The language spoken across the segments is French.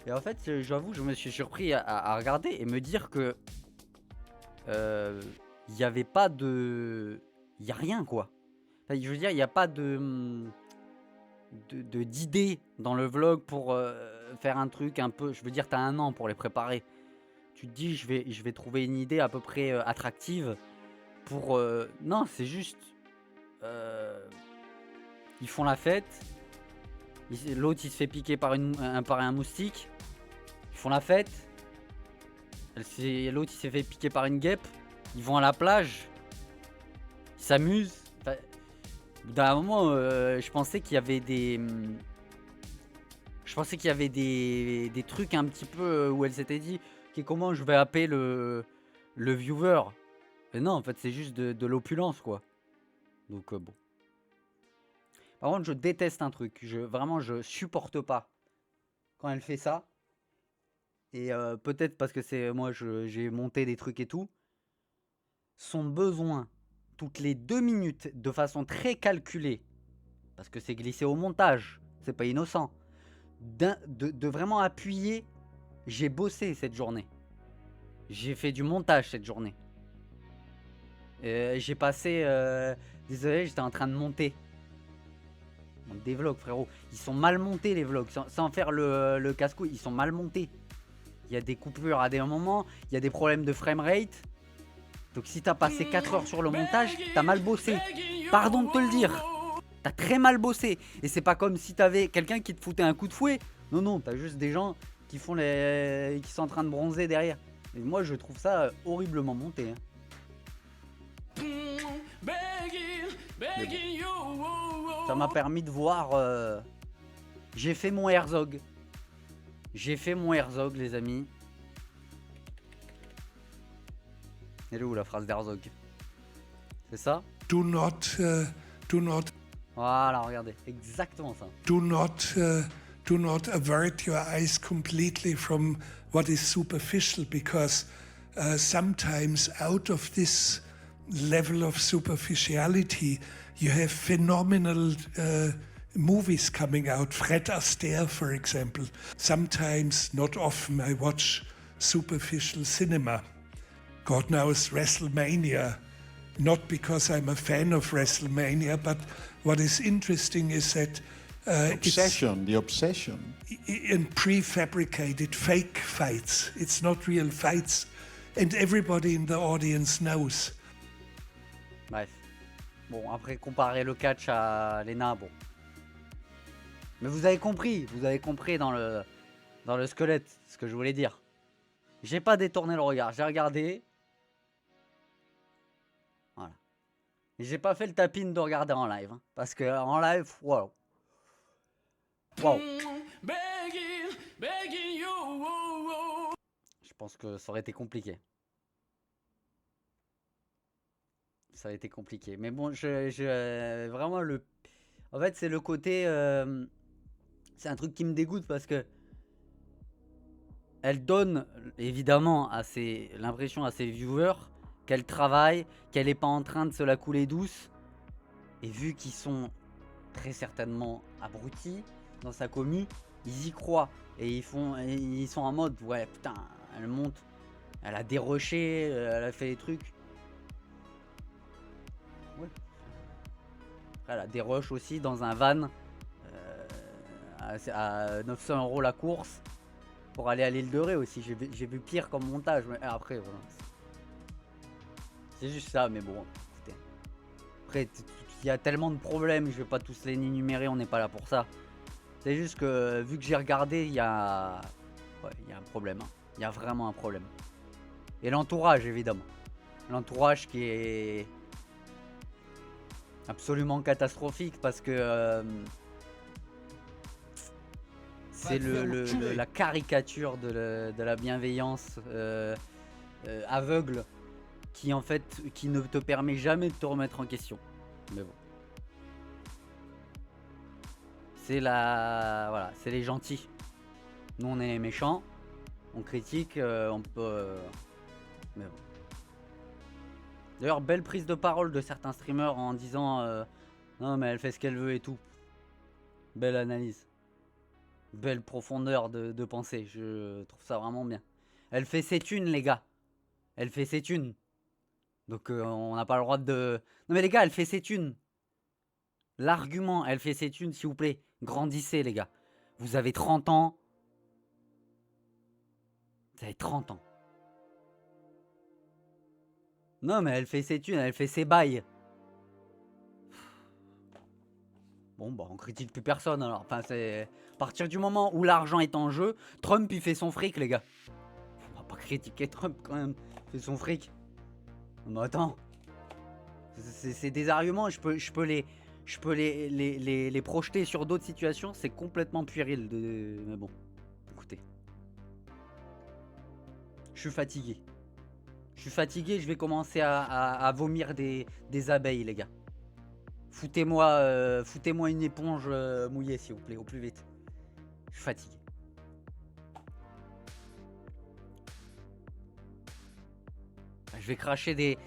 Et en fait, j'avoue, je me suis surpris à regarder et me dire que il y avait pas de, il y a rien quoi. Enfin, je veux dire, il y a pas de d'idées dans le vlog pour faire un truc un peu. Je veux dire, t'as un an pour les préparer. Tu te dis, je vais trouver une idée à peu près attractive pour. Non, c'est juste. euh, Ils font la fête. L'autre il se fait piquer par par un moustique. Ils font la fête. L'autre il s'est fait piquer par une guêpe. Ils vont à la plage. Ils s'amusent. Enfin, d'un moment, je pensais qu'il y avait des. Je pensais qu'il y avait des trucs un petit peu où elle s'était dit ok, comment je vais happer le viewer. Mais non, en fait, c'est juste de l'opulence, quoi. Donc, bon. Par contre, je déteste un truc. Vraiment, je supporte pas quand elle fait ça. Et peut-être parce que c'est moi, j'ai monté des trucs et tout. Son besoin, toutes les 2 minutes, de façon très calculée, parce que c'est glissé au montage, c'est pas innocent, de vraiment appuyer. J'ai bossé cette journée. J'ai fait du montage cette journée. J'ai passé. Désolé, j'étais en train de monter. Des vlogs, frérot. Ils sont mal montés, les vlogs. Sans faire le casse-couille, ils sont mal montés. Il y a des coupures à des moments. Il y a des problèmes de framerate. Donc si t'as passé 4 heures sur le montage, t'as mal bossé. Pardon de te le dire. T'as très mal bossé. Et c'est pas comme si t'avais quelqu'un qui te foutait un coup de fouet. Non, non, t'as juste des gens qui font qui sont en train de bronzer derrière. Et moi, je trouve ça horriblement monté. Hein. Ça m'a permis de voir. J'ai fait mon Herzog. J'ai fait mon Herzog, les amis. Elle est où la phrase d'Herzog? C'est ça? Do not. Voilà, regardez, exactement ça. Do not avert your eyes completely from what is superficial, because sometimes out of this level of superficiality, you have phenomenal movies coming out. Fred Astaire, for example. Sometimes, not often, I watch superficial cinema. God knows WrestleMania. Not because I'm a fan of WrestleMania, but what is interesting is that the obsession. In prefabricated fake fights. It's not real fights. And everybody in the audience knows. Bref. Bon, après comparer le catch à l'ENA, bon. Mais vous avez compris dans le squelette ce que je voulais dire. J'ai pas détourné le regard, j'ai regardé. Voilà. Et j'ai pas fait le tapin de regarder en live. Hein, parce que en live, waouh. Waouh. Je pense que ça aurait été compliqué. Ça aurait été compliqué. Mais bon, vraiment le... En fait, c'est le côté... c'est un truc qui me dégoûte parce que... Elle donne évidemment l'impression à ses viewers qu'elle travaille, qu'elle n'est pas en train de se la couler douce. Et vu qu'ils sont très certainement abrutis dans sa commu, ils y croient. Et ils sont en mode, ouais putain, elle monte, elle a déroché, elle a fait des trucs. Ouais. Après, elle a des rushs aussi dans un van à 900 € la course. Pour aller à l'île de Ré aussi, j'ai vu pire comme montage, mais après voilà. C'est juste ça, mais bon, écoutez. Après, il y a tellement de problèmes, je vais pas tous les énumérer, on n'est pas là pour ça. C'est juste que vu que j'ai regardé, il y a un problème. Hein. Il y a vraiment un problème. Et l'entourage, évidemment. L'entourage qui est absolument catastrophique parce que c'est la caricature de la bienveillance aveugle qui en fait qui ne te permet jamais de te remettre en question. Mais bon. C'est voilà, c'est les gentils. Nous on est les méchants, on critique, on peut... mais bon. D'ailleurs, belle prise de parole de certains streamers en disant non mais elle fait ce qu'elle veut et tout. Belle analyse. Belle profondeur de pensée, je trouve ça vraiment bien. Elle fait ses thunes, les gars. Elle fait ses thunes. Donc on n'a pas le droit de... Non mais les gars, elle fait ses thunes. L'argument, elle fait ses thunes, s'il vous plaît. Grandissez, les gars. Vous avez 30 ans. Vous avez 30 ans. Non mais elle fait ses thunes, elle fait ses bails. Bon bah on critique plus personne alors. Enfin c'est... À partir du moment où l'argent est en jeu, Trump il fait son fric, les gars. On va pas critiquer Trump quand même. Il fait son fric. Mais attends. C'est des arguments, je peux les projeter sur d'autres situations, c'est complètement puéril. Mais bon, écoutez. Je suis fatigué. Je suis fatigué, je vais commencer à vomir des abeilles, les gars. Foutez-moi une éponge mouillée, s'il vous plaît, au plus vite. Je suis fatigué. Je vais cracher des...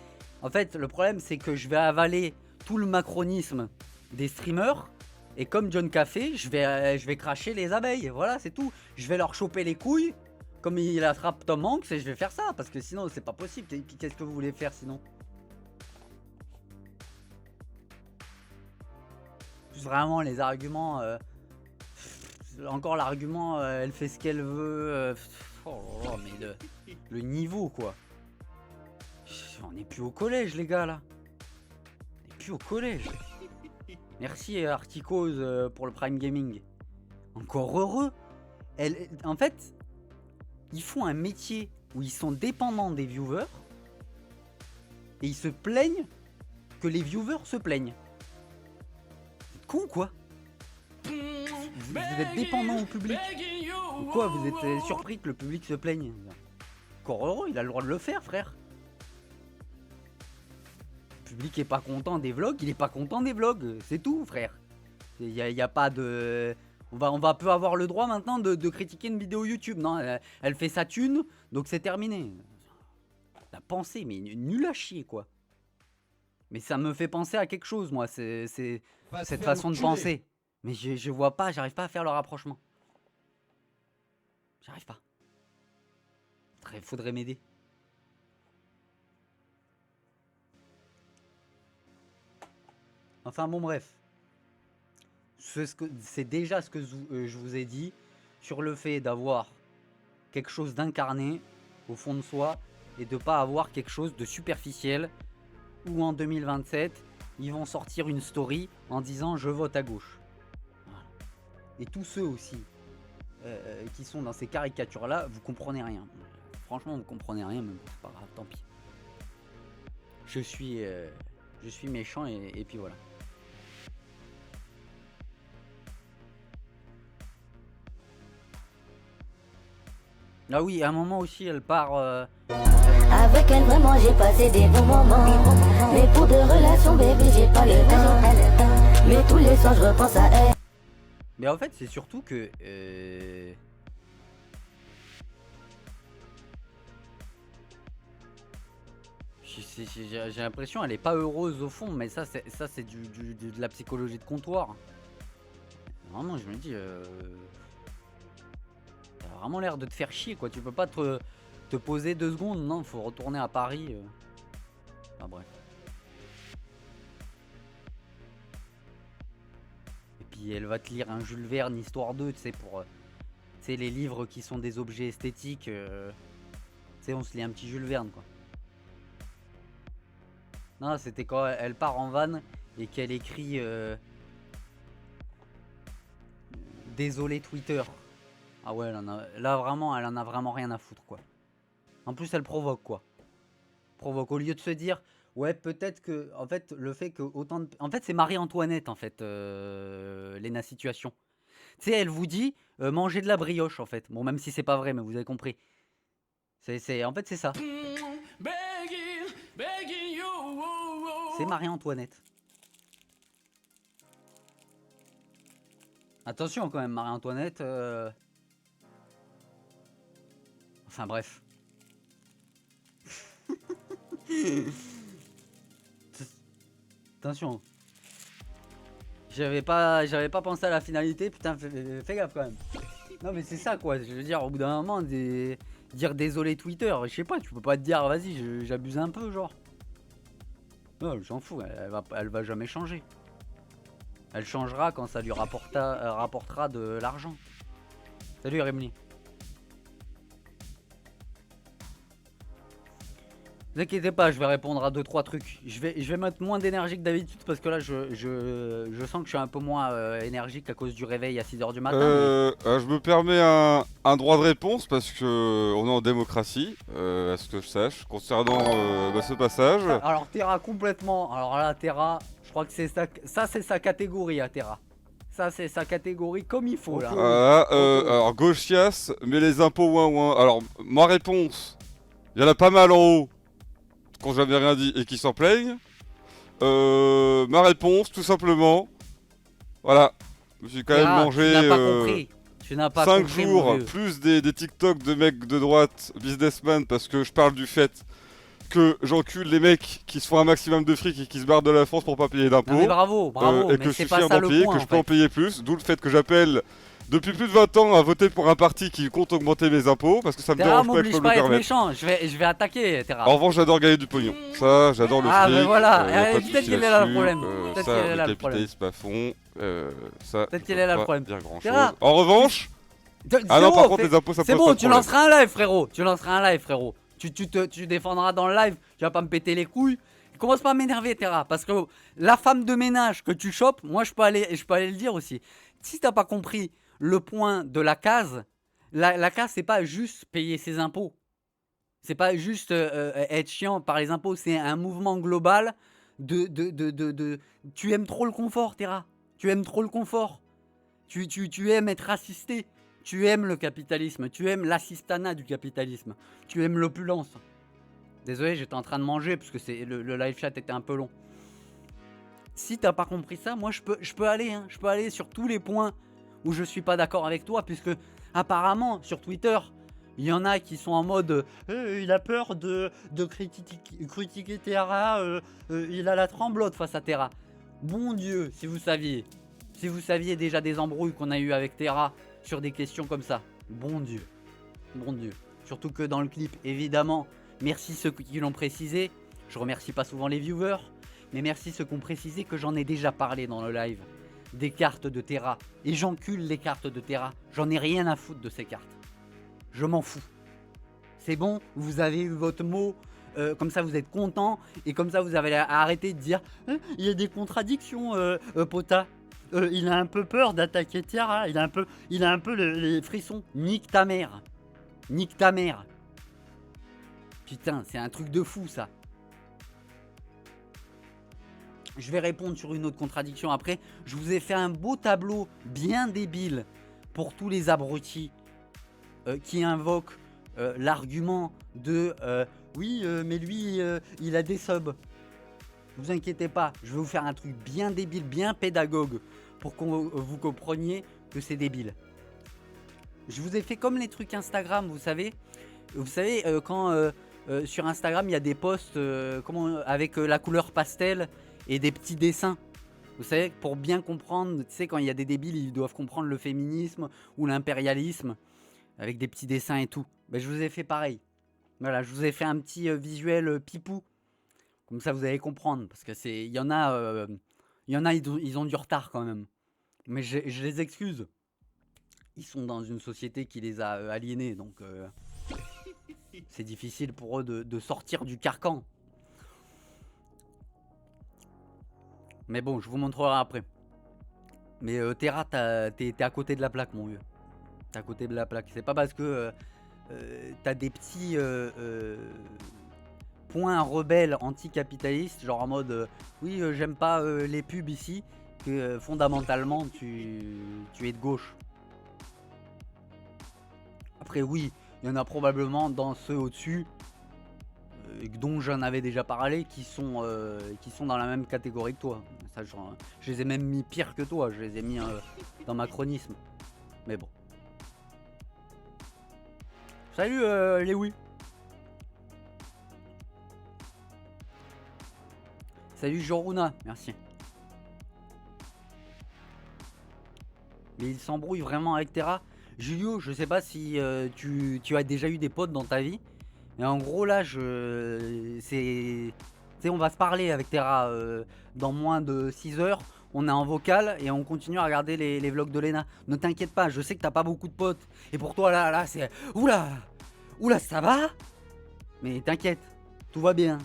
En fait, le problème, c'est que je vais avaler tout le macronisme des streamers. Et comme John Café, je vais cracher les abeilles. Voilà, c'est tout. Je vais leur choper les couilles. Comme il attrape Tom Hanks, et je vais faire ça. Parce que sinon, c'est pas possible. Qu'est-ce que vous voulez faire sinon? Vraiment, les arguments... encore l'argument, elle fait ce qu'elle veut. Oh, mais le niveau, quoi. On n'est plus au collège, les gars, là. On n'est plus au collège. Merci, Articos, pour le Prime Gaming. Encore heureux. En fait, ils font un métier où ils sont dépendants des viewers. Et ils se plaignent que les viewers se plaignent. C'est con, quoi. Vous êtes dépendant au public. Ou quoi, vous êtes surpris que le public se plaigne? Encore heureux, il a le droit de le faire, frère. Le public est pas content des vlogs, il est pas content des vlogs, c'est tout, frère. Il y a pas de... On va peu avoir le droit maintenant de critiquer une vidéo YouTube, non? Elle fait sa thune, donc c'est terminé. La pensée, mais nul à chier, quoi. Mais ça me fait penser à quelque chose, moi, c'est cette façon de penser. Mais je vois pas, j'arrive pas à faire le rapprochement. J'arrive pas. Faudrait m'aider. Enfin bon, bref. C'est déjà ce que je vous ai dit sur le fait d'avoir quelque chose d'incarné au fond de soi et de pas avoir quelque chose de superficiel où en 2027 ils vont sortir une story en disant je vote à gauche. Voilà. Et tous ceux aussi qui sont dans ces caricatures là, vous comprenez rien. Franchement, vous comprenez rien, mais bon, c'est pas grave, tant pis. Je suis méchant et puis voilà. Ah oui, à un moment aussi, elle part... Avec elle, vraiment, j'ai passé des bons moments. Mais pour de relations, baby, j'ai pas le temps. Mais tous les soirs, je repense à elle. Mais en fait, c'est surtout que... J'ai l'impression elle est pas heureuse au fond, mais ça c'est de la psychologie de comptoir. Vraiment, je me dis... T'as vraiment l'air de te faire chier, quoi. Tu peux pas te poser 2 secondes, non, faut retourner à Paris. Enfin bref. Et puis elle va te lire un Jules Verne, histoire 2, tu sais, pour... tu sais, les livres qui sont des objets esthétiques. Tu sais, on se lit un petit Jules Verne, quoi. Non, c'était quand elle part en van et qu'elle écrit... Désolé Twitter. Ah ouais, là vraiment, elle en a vraiment rien à foutre, quoi. En plus, elle provoque, quoi. Provoque. Au lieu de se dire, ouais, peut-être que, en fait, le fait que autant de... En fait, c'est Marie-Antoinette, en fait, Léna Situation. Tu sais, elle vous dit, mangez de la brioche, en fait. Bon, même si c'est pas vrai, mais vous avez compris. En fait, c'est ça. C'est Marie-Antoinette. Attention quand même, Marie-Antoinette. Enfin bref. Attention. J'avais pas pensé à la finalité, putain, fais gaffe quand même. Non mais c'est ça quoi, je veux dire au bout d'un moment dire désolé Twitter, je sais pas, tu peux pas te dire vas-y j'abuse un peu genre. Non, j'en fous, elle va jamais changer. Elle changera quand ça lui rapportera de l'argent. Salut Remly. Ne vous inquiétez pas, je vais répondre à 2-3 trucs. Je vais mettre moins d'énergie que d'habitude parce que là je sens que je suis un peu moins énergique à cause du réveil à 6h du matin. Je me permets un droit de réponse parce que on est en démocratie, à ce que je sache, concernant ce passage. Alors Terra complètement, alors là Terra, je crois que c'est ça c'est sa catégorie à Terra. Ça c'est sa catégorie comme il faut là. Alors Gauchias, mais les impôts ouin ouin. Alors ma réponse, il y en a pas mal en haut, quand j'avais rien dit et qui s'en plaignent. Ma réponse, tout simplement, voilà, je me suis quand même mangé tu n'as pas 5 compris, jours, plus des TikTok de mecs de droite, businessmen, parce que je parle du fait que j'encule les mecs qui se font un maximum de fric et qui se barrent de la France pour pas payer d'impôts. Mais bravo, Et que je suis fier d'en payer, que je peux en payer plus, d'où le fait que j'appelle depuis plus de 20 ans à voter pour un parti qui compte augmenter mes impôts, parce que ça me dérange pas que je peux me le permettre. Méchant, je vais attaquer Terra. En revanche, j'adore gagner du pognon. Ça, j'adore le fric. Ah mais voilà, peut-être qu'il est là le problème. Peut-être qu'il est là le problème. Pas fond, ça. Peut-être qu'il est là le problème. Dire grand chose. En revanche, par contre les impôts ça c'est bon, tu lanceras un live frérot. Tu défendras dans le live, tu vas pas me péter les couilles. Commence pas à m'énerver Terra, parce que la femme de ménage que tu chopes, moi je peux aller le dire aussi. Si t'as pas compris le point de la case, la case c'est pas juste payer ses impôts. C'est pas juste être chiant par les impôts, c'est un mouvement global de... Tu aimes trop le confort Terra, tu aimes trop le confort. Tu aimes être assisté, tu aimes le capitalisme, tu aimes l'assistanat du capitalisme, tu aimes l'opulence. Désolé, j'étais en train de manger parce que le live chat était un peu long. Si t'as pas compris ça, moi je peux aller sur tous les points où je suis pas d'accord avec toi, puisque apparemment sur Twitter, il y en a qui sont en mode il a peur de critiquer Terra, il a la tremblote face à Terra. Bon Dieu, si vous saviez déjà des embrouilles qu'on a eu avec Terra sur des questions comme ça. Bon Dieu. Surtout que dans le clip, évidemment, merci ceux qui l'ont précisé. Je remercie pas souvent les viewers, mais merci ceux qui ont précisé que j'en ai déjà parlé dans le live. Des cartes de Terra. Et j'encule les cartes de Terra. J'en ai rien à foutre de ces cartes. Je m'en fous. C'est bon, vous avez eu votre mot. Comme ça vous êtes content. Et comme ça vous avez arrêté de dire il y a des contradictions, Pota. Il a un peu peur d'attaquer Terra. Il a un peu les frissons. Nique ta mère. Putain, c'est un truc de fou ça. Je vais répondre sur une autre contradiction après. Je vous ai fait un beau tableau bien débile pour tous les abrutis qui invoquent l'argument de oui, mais lui, il a des subs. Ne vous inquiétez pas, je vais vous faire un truc bien débile, bien pédagogue pour que vous compreniez que c'est débile. Je vous ai fait comme les trucs Instagram, vous savez. Vous savez, quand sur Instagram, il y a des posts avec la couleur pastel et des petits dessins. Vous savez, pour bien comprendre, tu sais, quand il y a des débiles, ils doivent comprendre le féminisme ou l'impérialisme, avec des petits dessins et tout. Ben, je vous ai fait pareil. Voilà, je vous ai fait un petit visuel pipou. Comme ça, vous allez comprendre. Parce que il y en a, ils ont du retard quand même. Mais je les excuse. Ils sont dans une société qui les a aliénés, donc c'est difficile pour eux de sortir du carcan. Mais bon, je vous montrerai après. Mais Terra, t'es à côté de la plaque, mon vieux. T'es à côté de la plaque. C'est pas parce que t'as des petits points rebelles anticapitalistes, genre en mode oui, j'aime pas les pubs ici, que fondamentalement tu es de gauche. Après, oui, il y en a probablement dans ceux au-dessus, dont j'en avais déjà parlé, qui sont dans la même catégorie que toi. Ça, je les ai même mis pire que toi, je les ai mis dans macronisme. Mais bon. Salut les oui. Salut Joruna, merci. Mais il s'embrouille vraiment avec Terra. Julio, je sais pas si tu as déjà eu des potes dans ta vie. Mais en gros, là, c'est. Tu sais, on va se parler avec Terra dans moins de 6 heures. On est en vocal et on continue à regarder les vlogs de Lena. Ne t'inquiète pas, je sais que t'as pas beaucoup de potes. Et pour toi, là, c'est. Oula! Oula, ça va? Mais t'inquiète, tout va bien.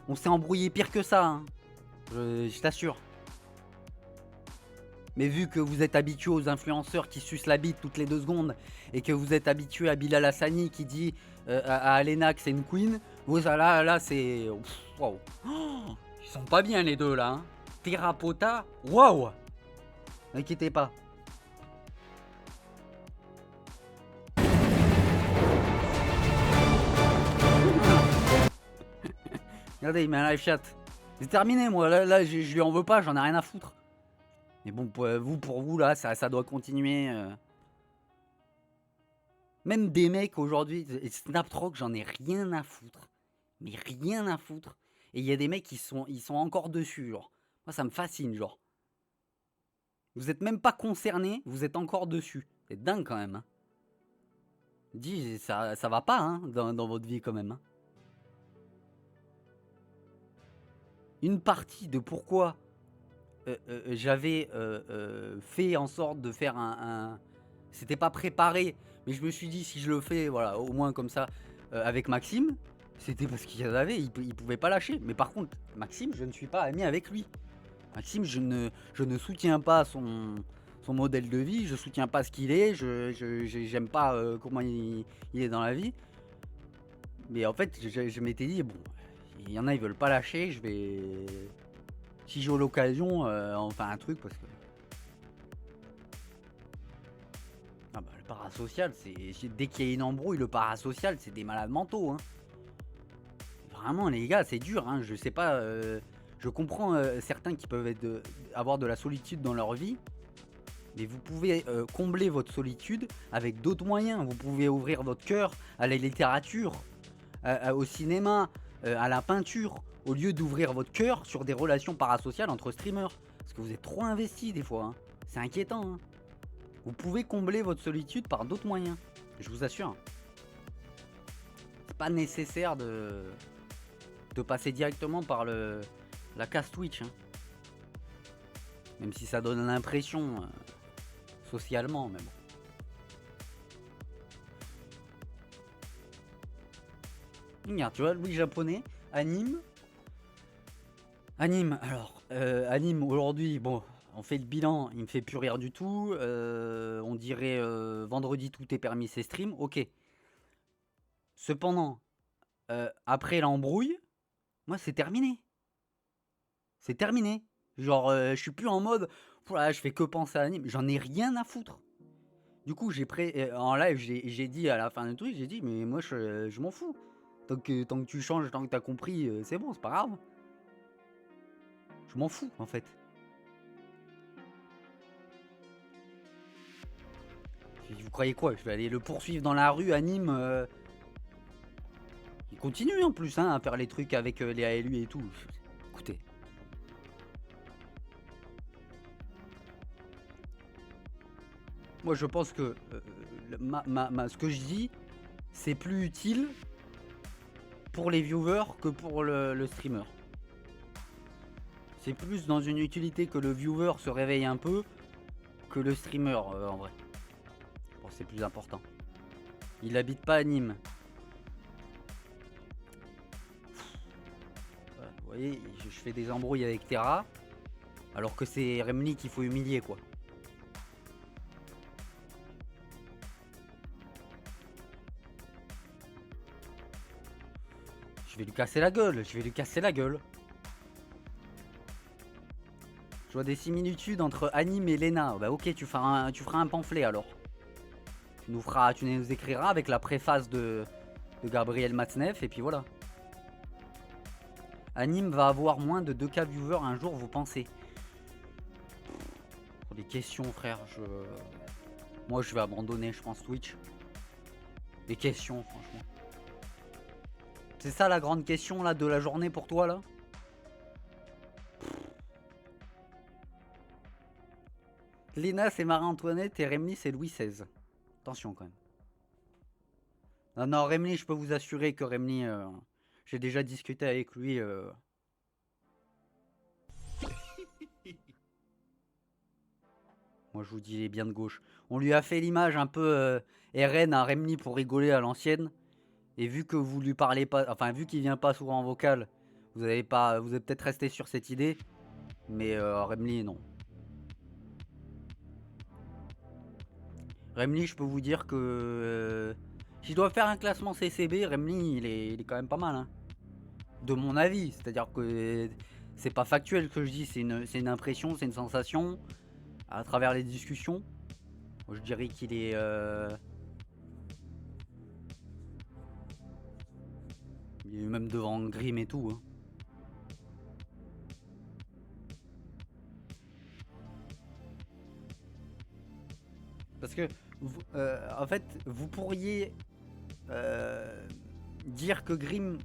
On s'est embrouillé pire que ça, hein. Je t'assure. Mais vu que vous êtes habitué aux influenceurs qui sucent la bite toutes les 2 secondes et que vous êtes habitué à Bilal Hassani qui dit à Alena que c'est une queen, vous là c'est... Waouh. Oh, ils sont pas bien les deux là. Hein. Terrapota, waouh. N'inquiétez pas. Regardez, il met un live chat. C'est terminé moi, là je lui en veux pas, j'en ai rien à foutre. Mais bon, pour vous, là, ça doit continuer. Même des mecs aujourd'hui, Snaptrock, j'en ai rien à foutre. Mais rien à foutre. Et il y a des mecs qui sont encore dessus, genre. Moi, ça me fascine, genre. Vous êtes même pas concernés, vous êtes encore dessus. C'est dingue, quand même. Hein. Dis, ça va pas, hein, dans votre vie, quand même. Hein. Une partie de pourquoi... j'avais fait en sorte de faire un... C'était pas préparé, mais je me suis dit si je le fais, voilà, au moins comme ça, avec Maxime, c'était parce qu'il y en avait, il pouvait pas lâcher. Mais par contre, Maxime, je ne suis pas ami avec lui. Maxime, je ne soutiens pas son modèle de vie, je soutiens pas ce qu'il est, j'aime pas comment il est dans la vie. Mais en fait, je m'étais dit, bon, il y en a, ils veulent pas lâcher, je vais... Si j'ai l'occasion, on fait un truc parce que... Ah bah, le parasocial, c'est... Dès qu'il y a une embrouille, le parasocial, c'est des malades mentaux. Hein. Vraiment, les gars, c'est dur. Hein. Je sais pas... je comprends certains qui peuvent avoir de la solitude dans leur vie. Mais vous pouvez combler votre solitude avec d'autres moyens. Vous pouvez ouvrir votre cœur à la littérature, au cinéma, à la peinture. Au lieu d'ouvrir votre cœur sur des relations parasociales entre streamers. Parce que vous êtes trop investis des fois. Hein. C'est inquiétant. Hein. Vous pouvez combler votre solitude par d'autres moyens. Je vous assure. C'est pas nécessaire de passer directement par la case Twitch. Hein. Même si ça donne l'impression socialement. Mais bon. Regarde, tu vois, Louis japonais, anime. Alors, Anime aujourd'hui, bon, on fait le bilan, il me fait plus rire du tout. On dirait vendredi tout est permis, c'est stream, ok. Cependant, après l'embrouille, moi c'est terminé. C'est terminé. Genre, je suis plus en mode, voilà, je fais que penser à Anime, j'en ai rien à foutre. Du coup, en live, j'ai dit à la fin du truc, j'ai dit, mais moi je m'en fous. Tant que tu changes, tant que t'as compris, c'est bon, c'est pas grave. Je m'en fous, en fait. Vous croyez quoi? Je vais aller le poursuivre dans la rue, Anime. Il continue en plus hein, à faire les trucs avec les ALU et tout. Écoutez. Moi, je pense que ce que je dis, c'est plus utile pour les viewers que pour le streamer. C'est plus dans une utilité que le viewer se réveille un peu que le streamer en vrai. Je pense que c'est plus important. Il habite pas à Nîmes. Vous voyez, je fais des embrouilles avec Terra. Alors que c'est Remly qu'il faut humilier quoi. Je vais lui casser la gueule, Je vois des similitudes entre Anime et Lena. Bah ok, tu feras un pamphlet alors. Tu nous écriras avec la préface de Gabriel Matzneff et puis voilà. Anime va avoir moins de 2K viewers un jour, vous pensez? Pour des questions frère, moi je vais abandonner je pense Twitch. Des questions franchement. C'est ça la grande question là de la journée pour toi là? Léna, c'est Marie-Antoinette et Remny, c'est Louis XVI. Attention quand même. Non, non, Remny, je peux vous assurer que Remny, j'ai déjà discuté avec lui. Moi, je vous dis, il est bien de gauche. On lui a fait l'image un peu RN à Remny pour rigoler à l'ancienne. Et vu que vous lui parlez pas, enfin, vu qu'il vient pas souvent en vocal, vous avez peut-être resté sur cette idée. Mais Remny, non. Remny, je peux vous dire que si je dois faire un classement CCB, Remny, il est quand même pas mal. Hein. De mon avis. C'est-à-dire que c'est pas factuel ce que je dis, c'est une impression, c'est une sensation. À travers les discussions, moi, je dirais qu'il est... il est même devant Grimm et tout. Hein. Parce que, en fait, vous pourriez dire que Grimm,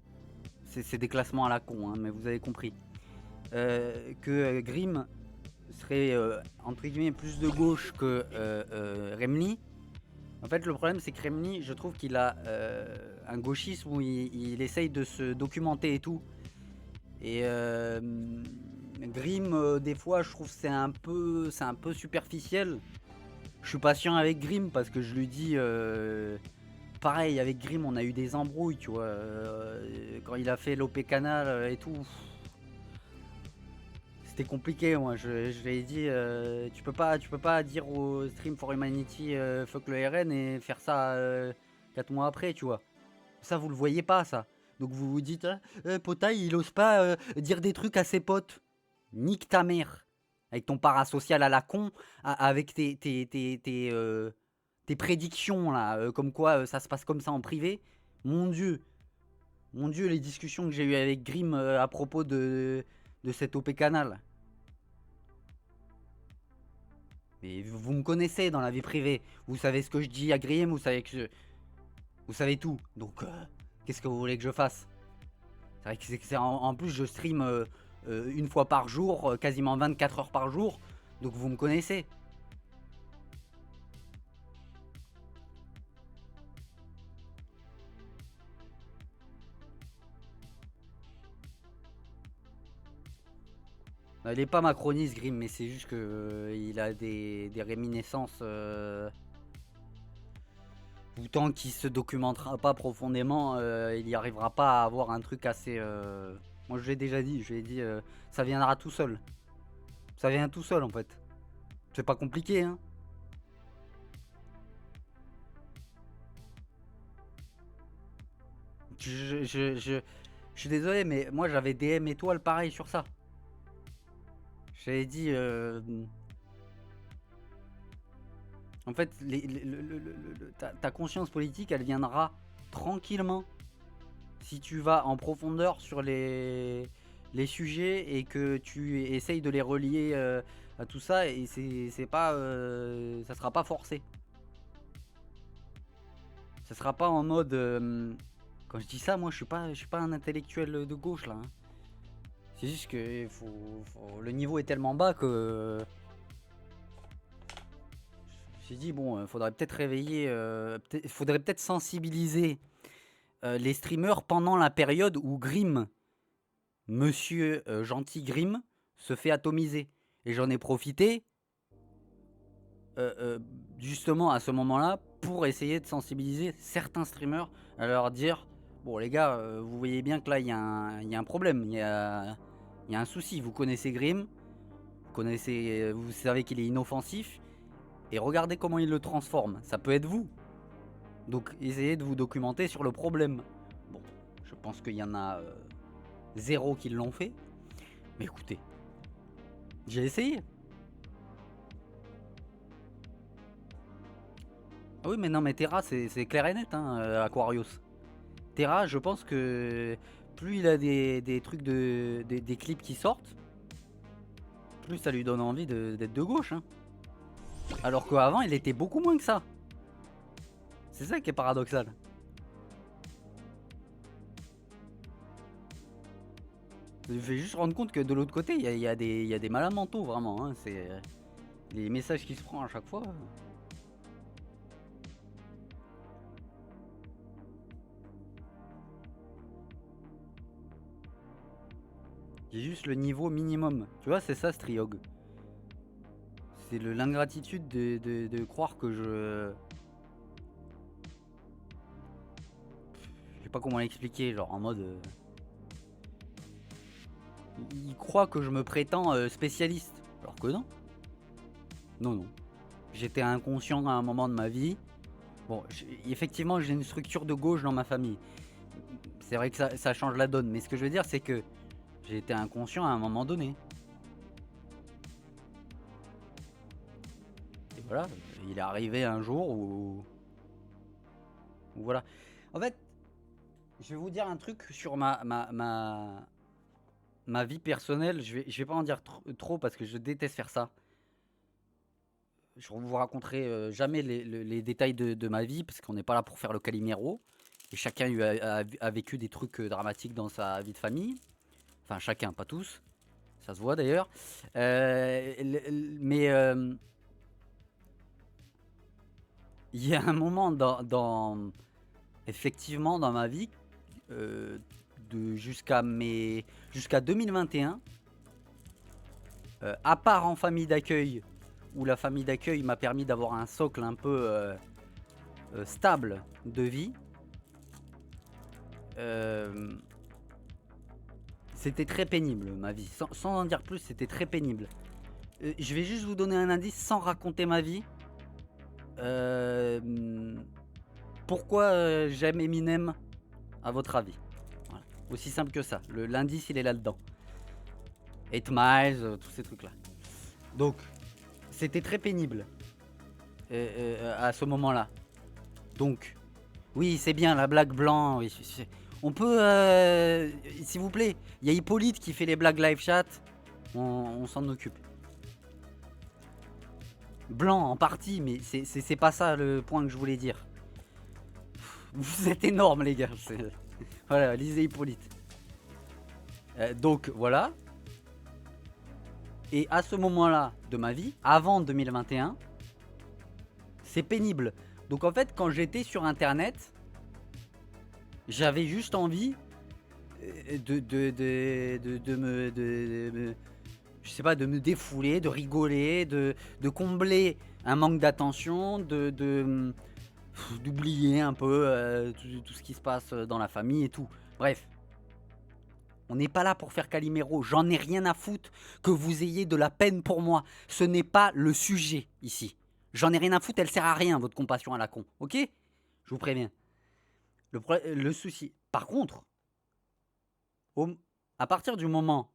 c'est des classements à la con, hein, mais vous avez compris, que Grimm serait entre guillemets plus de gauche que Remny. En fait, le problème, c'est que Remny, je trouve qu'il a un gauchisme où il essaye de se documenter et tout. Et Grimm, des fois, je trouve que c'est un peu superficiel. Je suis patient avec Grimm parce que je lui dis... pareil, avec Grimm, on a eu des embrouilles, tu vois. Quand il a fait l'OP Canal et tout... C'était compliqué, moi. Je lui ai dit, tu peux pas dire au Stream for Humanity fuck le RN et faire ça 4 mois après, tu vois. Ça, vous le voyez pas, ça. Donc vous vous dites, Potaille, il ose pas dire des trucs à ses potes. Nique ta mère. Avec ton parasocial à la con, avec tes prédictions, là, comme quoi ça se passe comme ça en privé. Mon Dieu, les discussions que j'ai eues avec Grimm à propos de cet OP Canal. Mais vous me connaissez dans la vie privée. Vous savez ce que je dis à Grimm, vous savez tout. Donc, qu'est-ce que vous voulez que je fasse? C'est vrai que en plus, je stream une fois par jour, quasiment 24 heures par jour. Donc, vous me connaissez. Il est pas macroniste, Grimm, mais c'est juste que il a des réminiscences. Tant qu'il se documentera pas profondément, il n'y arrivera pas à avoir un truc assez. Moi, je l'ai déjà dit. Je lui ai dit, ça viendra tout seul. Ça vient tout seul, en fait. C'est pas compliqué, hein. Je suis désolé, mais moi, j'avais DM étoile pareil sur ça. J'avais dit... En fait, ta conscience politique, elle viendra tranquillement. Si tu vas en profondeur sur les sujets et que tu essayes de les relier à tout ça, et c'est pas... ça sera pas forcé. Ça sera pas en mode... quand je dis ça, moi, je suis pas un intellectuel de gauche, là. Hein. C'est juste que le niveau est tellement bas que... J'ai dit, bon, faudrait peut-être réveiller... faudrait peut-être sensibiliser les streamers pendant la période où Grimm, Monsieur Gentil Grimm, se fait atomiser. Et j'en ai profité, justement, à ce moment-là, pour essayer de sensibiliser certains streamers à leur dire... Bon les gars, vous voyez bien que là il y a un problème, il y a un souci. Vous connaissez Grimm, vous savez qu'il est inoffensif, et regardez comment il le transforme. Ça peut être vous. Donc essayez de vous documenter sur le problème. Bon, je pense qu'il y en a zéro qui l'ont fait. Mais écoutez, j'ai essayé. Ah oui mais non mais Terra c'est clair et net, hein, Aquarius. Terra, je pense que plus il a des trucs des clips qui sortent, plus ça lui donne envie d'être de gauche. Hein. Alors qu'avant, il était beaucoup moins que ça. C'est ça qui est paradoxal. Je vais juste rendre compte que de l'autre côté, il y a des malades mentaux, vraiment. Hein. Les messages qu'il se prend à chaque fois. J'ai juste le niveau minimum. Tu vois, c'est ça, Striog. C'est l'ingratitude de croire que je... Je sais pas comment l'expliquer, genre en mode... Il croit que je me prétends spécialiste. Alors que non. Non. J'étais inconscient à un moment de ma vie. Bon, effectivement, j'ai une structure de gauche dans ma famille. C'est vrai que ça change la donne. Mais ce que je veux dire, c'est que j'ai été inconscient à un moment donné. Et voilà, il est arrivé un jour où voilà. En fait, je vais vous dire un truc sur ma vie personnelle. Je vais pas en dire trop parce que je déteste faire ça. Je vous raconterai jamais les détails de ma vie parce qu'on n'est pas là pour faire le Calimero. Et chacun a vécu des trucs dramatiques dans sa vie de famille. Enfin, chacun, pas tous. Ça se voit d'ailleurs. Mais il y a un moment effectivement dans ma vie, jusqu'à 2021, à part en famille d'accueil, où la famille d'accueil m'a permis d'avoir un socle un peu stable de vie. C'était très pénible ma vie, sans en dire plus, c'était très pénible. Je vais juste vous donner un indice sans raconter ma vie. Pourquoi j'aime Eminem, à votre avis? Voilà. Aussi simple que ça, l'indice il est là-dedans. 8 Miles, tous ces trucs là. Donc, c'était très pénible à ce moment-là. Donc, oui, c'est bien la blague blanc. Oui, on peut, s'il vous plaît, il y a Hippolyte qui fait les blagues live chat. On s'en occupe. Blanc en partie, mais c'est pas ça le point que je voulais dire. Vous êtes énormes les gars. Voilà, lisez Hippolyte. Donc voilà. Et à ce moment-là de ma vie, avant 2021, c'est pénible. Donc en fait, quand j'étais sur internet, j'avais juste envie je sais pas, de me défouler, de rigoler, de combler un manque d'attention, d'oublier un peu tout ce qui se passe dans la famille et tout. Bref. On n'est pas là pour faire Calimero. J'en ai rien à foutre que vous ayez de la peine pour moi. Ce n'est pas le sujet ici. J'en ai rien à foutre, elle sert à rien, votre compassion à la con. Ok? Je vous préviens. Le souci. Par contre, à partir du moment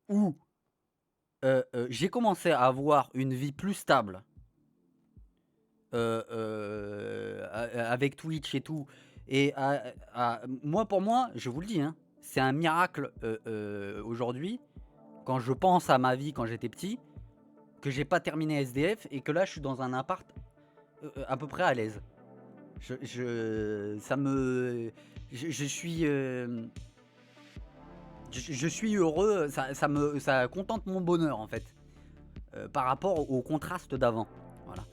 où j'ai commencé à avoir une vie plus stable, avec Twitch et tout, et pour moi, je vous le dis, hein, c'est un miracle aujourd'hui, quand je pense à ma vie quand j'étais petit, que j'ai pas terminé SDF et que là je suis dans un appart à peu près à l'aise. Je suis heureux, ça contente mon bonheur en fait, par rapport au contraste d'avant. Voilà.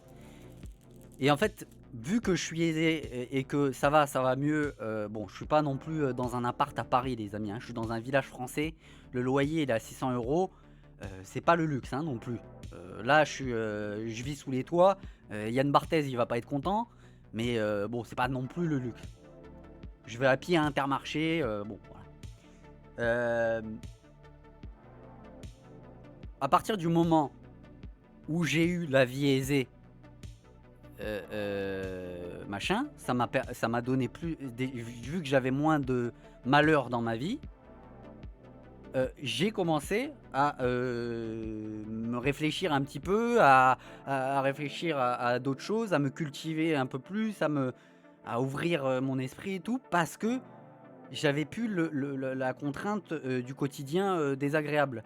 Et en fait, vu que je suis aisé et que ça va mieux, bon, je suis pas non plus dans un appart à Paris, les amis, hein, je suis dans un village français, le loyer il est à 600 €, c'est pas le luxe hein, non plus. Là, je vis sous les toits, Yann Barthès il va pas être content, mais bon, c'est pas non plus le luxe. Je vais à pied à Intermarché, bon, voilà. À partir du moment où j'ai eu la vie aisée, machin, ça m'a donné plus, vu que j'avais moins de malheur dans ma vie, j'ai commencé à me réfléchir un petit peu, à réfléchir à d'autres choses, à me cultiver un peu plus, à ouvrir mon esprit et tout, parce que j'avais plus la contrainte du quotidien désagréable.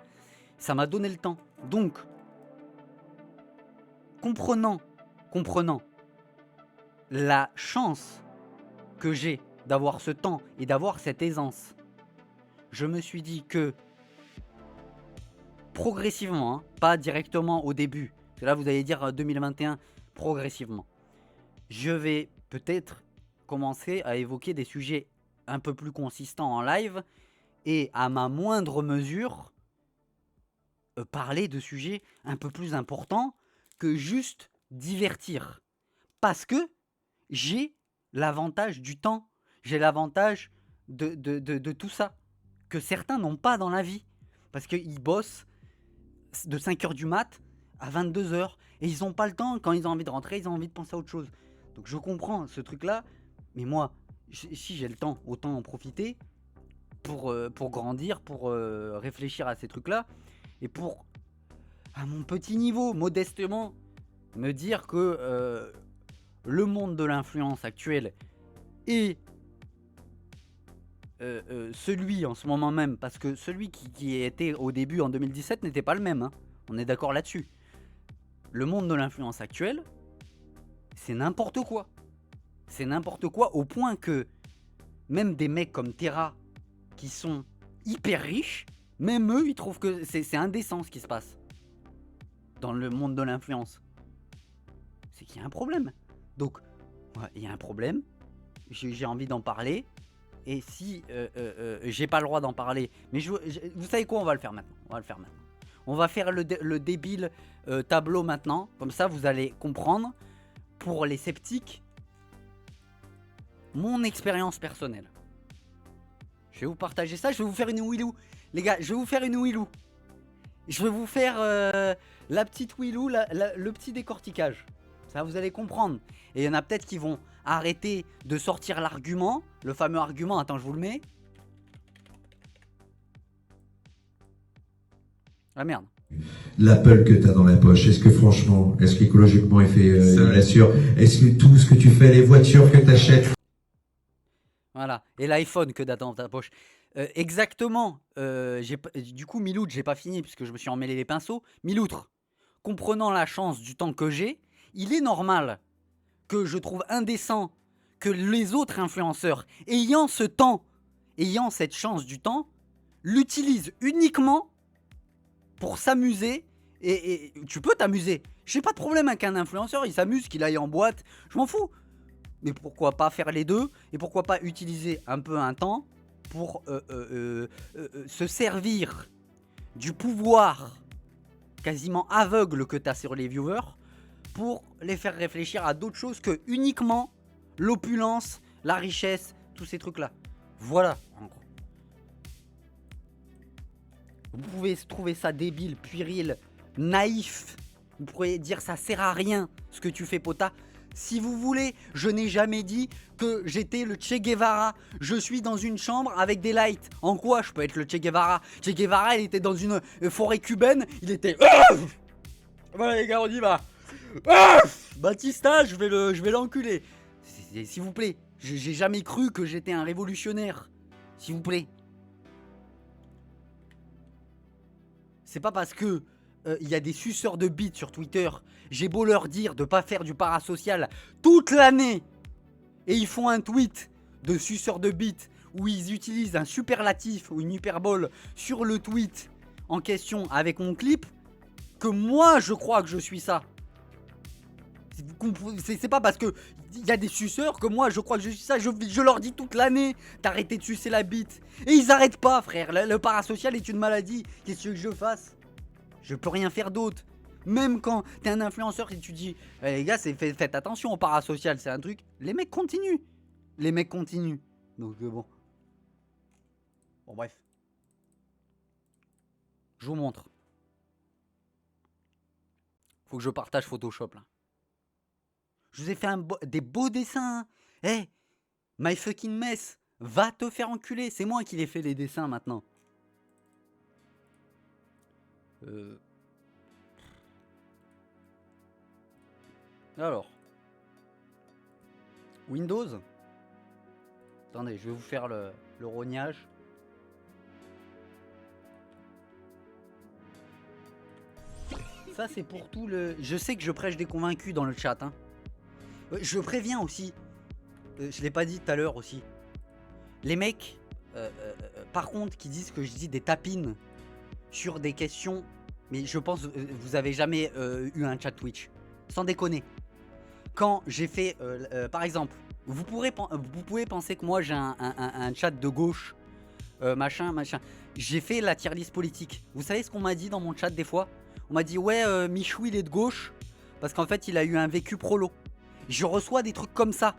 Ça m'a donné le temps. Donc, comprenant la chance que j'ai d'avoir ce temps et d'avoir cette aisance, je me suis dit que progressivement, hein, pas directement au début. Parce que là, vous allez dire 2021, progressivement. Je vais peut-être commencer à évoquer des sujets un peu plus consistants en live et à ma moindre mesure, parler de sujets un peu plus importants que juste divertir. Parce que j'ai l'avantage du temps, j'ai l'avantage de tout ça, que certains n'ont pas dans la vie. Parce qu'ils bossent de 5h du mat à 22h et ils n'ont pas le temps, quand ils ont envie de rentrer, ils ont envie de penser à autre chose. Donc je comprends ce truc-là, mais moi, si j'ai le temps, autant en profiter pour grandir, pour réfléchir à ces trucs-là et pour, à mon petit niveau, modestement, me dire que le monde de l'influence actuel est celui en ce moment même, parce que celui qui était au début en 2017 n'était pas le même, hein. On est d'accord là-dessus. Le monde de l'influence actuelle, c'est n'importe quoi. C'est n'importe quoi au point que même des mecs comme Terra, qui sont hyper riches, même eux, ils trouvent que c'est indécent ce qui se passe dans le monde de l'influence. C'est qu'il y a un problème. Donc, ouais, il y a un problème, j'ai envie d'en parler, et si j'ai pas le droit d'en parler, mais vous savez quoi, on va le faire maintenant. On va faire le débile tableau maintenant, comme ça vous allez comprendre, pour les sceptiques, mon expérience personnelle. Je vais vous partager ça, je vais vous faire une Willou. Les gars, je vais vous faire une Willou. Je vais vous faire la petite Willou, le petit décortiquage. Ça, vous allez comprendre. Et il y en a peut-être qui vont arrêter de sortir l'argument, le fameux argument. Attends, je vous le mets. Ah merde. L'Apple que tu as dans la poche, est-ce que franchement, est-ce qu'écologiquement il assure, est-ce que tout ce que tu fais, les voitures que tu achètes. Voilà, et l'iPhone que tu as dans ta poche. Exactement. Du coup, Miloutre, j'ai pas fini puisque je me suis emmêlé les pinceaux. Miloutre, comprenant la chance du temps que j'ai, il est normal que je trouve indécent que les autres influenceurs, ayant ce temps, ayant cette chance du temps, l'utilisent uniquement pour s'amuser. Et tu peux t'amuser. J'ai pas de problème avec un influenceur, il s'amuse, qu'il aille en boîte, je m'en fous. Mais pourquoi pas faire les deux? Et pourquoi pas utiliser un peu un temps pour se servir du pouvoir quasiment aveugle que tu as sur les viewers pour les faire réfléchir à d'autres choses que uniquement l'opulence, la richesse, tous ces trucs-là. Voilà, en gros. Vous pouvez trouver ça débile, puéril, naïf. Vous pourriez dire ça sert à rien ce que tu fais, Pota. Si vous voulez, je n'ai jamais dit que j'étais le Che Guevara. Je suis dans une chambre avec des lights. En quoi je peux être le Che Guevara? Che Guevara, il était dans une forêt cubaine. Il était... Voilà les gars, on y va. Batista, je vais l'enculer. S'il vous plaît. J'ai jamais cru que j'étais un révolutionnaire. S'il vous plaît. C'est pas parce que il y a des suceurs de bites sur Twitter, j'ai beau leur dire de pas faire du parasocial toute l'année, et ils font un tweet de suceurs de bites où ils utilisent un superlatif ou une hyperbole sur le tweet en question avec mon clip, que moi je crois que je suis ça. C'est pas parce que il y a des suceurs que moi je crois que je suis ça. Je leur dis toute l'année d'arrêter de sucer la bite, et ils arrêtent pas, frère. Le parasocial est une maladie. Qu'est-ce que je fasse? Je peux rien faire d'autre. Même quand t'es un influenceur et tu dis les gars, faites attention au parasocial, c'est un truc. Les mecs continuent. Donc bon. Bon bref. Je vous montre. Faut que je partage Photoshop là. Je vous ai fait des beaux dessins. Hey, my fucking mess. Va te faire enculer. C'est moi qui les fais les dessins maintenant. Alors. Windows. Attendez, je vais vous faire le rognage. Ça c'est pour tout le... Je sais que je prêche des convaincus dans le chat. Hein. Je préviens aussi. Je l'ai pas dit tout à l'heure aussi. Les mecs, par contre, qui disent que je dis des tapines sur des questions mais je pense vous avez jamais eu un chat Twitch. Sans déconner. Quand j'ai fait, par exemple, vous pouvez penser que moi j'ai un chat de gauche, machin. J'ai fait la tier list politique. Vous savez ce qu'on m'a dit dans mon chat des fois? On m'a dit ouais, Michou il est de gauche parce qu'en fait il a eu un vécu prolo. Je reçois des trucs comme ça.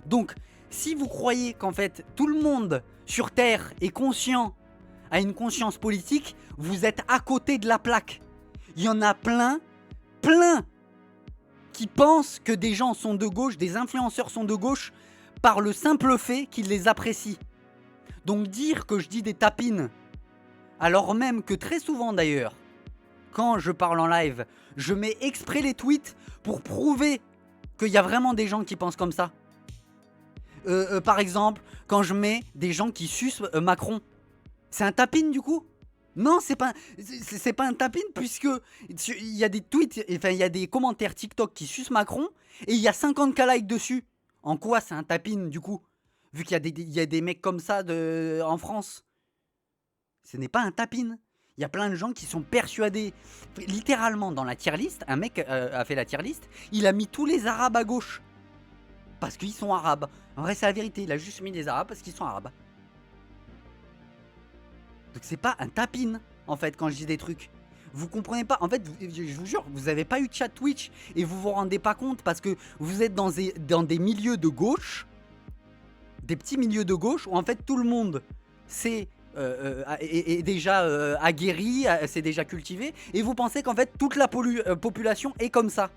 Donc, si vous croyez qu'en fait tout le monde sur Terre est conscient, a une conscience politique, vous êtes à côté de la plaque. Il y en a plein qui pensent que des gens sont de gauche, des influenceurs sont de gauche, par le simple fait qu'ils les apprécient. Donc dire que je dis des tapines, alors même que très souvent d'ailleurs, quand je parle en live, je mets exprès les tweets pour prouver qu'il y a vraiment des gens qui pensent comme ça. Par exemple, quand je mets des gens qui sucent Macron, c'est un tapine du coup? Non, c'est pas un tapine puisque il y a des tweets, enfin il y a des commentaires TikTok qui sucent Macron et il y a 50K likes dessus. En quoi c'est un tapine du coup? Vu qu'il y a des mecs comme ça en France. Ce n'est pas un tapine. Il y a plein de gens qui sont persuadés. Littéralement dans la tier list, un mec a fait la tier list, il a mis tous les arabes à gauche. Parce qu'ils sont arabes. En vrai c'est la vérité, il a juste mis les arabes parce qu'ils sont arabes. Donc c'est pas un tapine en fait quand je dis des trucs. Vous comprenez pas. En fait, je vous jure, vous avez pas eu de chat Twitch et vous vous rendez pas compte parce que vous êtes dans des milieux de gauche, des petits milieux de gauche où en fait tout le monde est déjà aguerri, c'est déjà cultivé et vous pensez qu'en fait toute la population est comme ça.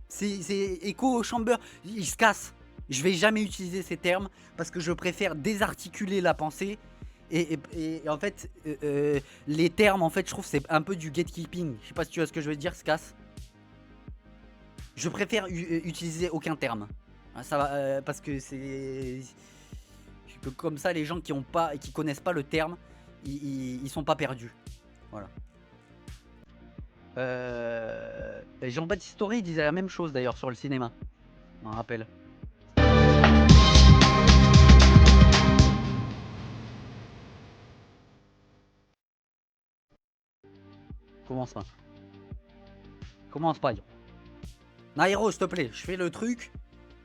C'est écho chamber. Il se casse. Je vais jamais utiliser ces termes parce que je préfère désarticuler la pensée. Et en fait, les termes, en fait, je trouve c'est un peu du gatekeeping. Je sais pas si tu vois ce que je veux dire, Scass. Je préfère utiliser aucun terme. Ça va, parce que c'est comme ça, les gens qui connaissent pas le terme, ils sont pas perdus. Voilà. Jean-Baptiste Toré disait la même chose d'ailleurs sur le cinéma. Je m'en rappelle. Commence pas. Nairo, s'il te plaît, je fais le truc.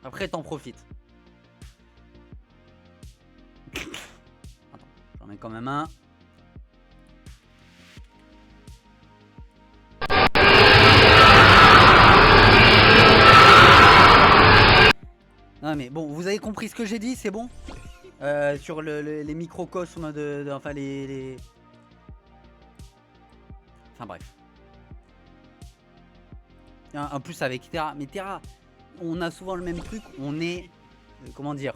Après, t'en profites. Attends, j'en mets quand même un. Non mais bon, vous avez compris ce que j'ai dit, c'est bon? Sur les microcosmes enfin les... Enfin bref. En plus avec Terra, mais Terra, on a souvent le même truc, on est... comment dire?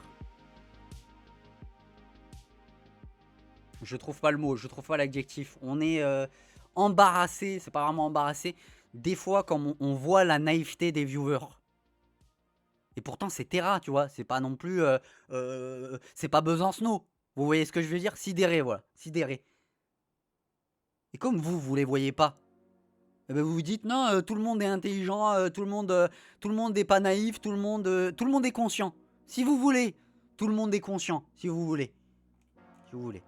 Je trouve pas le mot, je trouve pas l'adjectif. On est embarrassé, c'est pas vraiment embarrassé. Des fois quand on voit la naïveté des viewers. Et pourtant c'est Terra, tu vois, c'est pas non plus... c'est pas Besancenot. Vous voyez ce que je veux dire? Sidéré, voilà, sidéré. Et comme vous les voyez pas, eh ben vous vous dites non, tout le monde est intelligent, tout le monde est pas naïf, tout le monde est conscient. Si vous voulez, tout le monde est conscient, si vous voulez. Si vous voulez.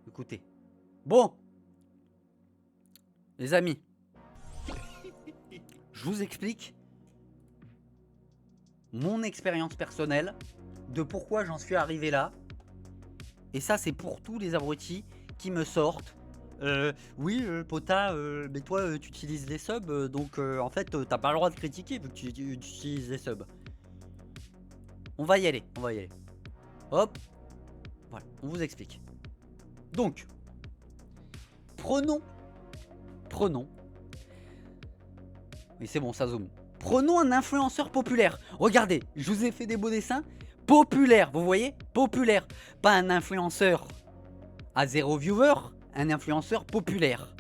Écoutez. Bon. Les amis. Je vous explique mon expérience personnelle de pourquoi j'en suis arrivé là. Et ça, c'est pour tous les abrutis qui me sortent. Oui, Pota, mais toi, tu utilises les subs, donc en fait, t'as pas le droit de critiquer vu que tu utilises les subs. On va y aller, on va y aller. Hop. Voilà, on vous explique. Donc, prenons. Oui, c'est bon, ça zoome. Prenons un influenceur populaire. Regardez, je vous ai fait des beaux dessins. Populaire, vous voyez? Populaire. Pas un influenceur à 0 viewer, un influenceur populaire.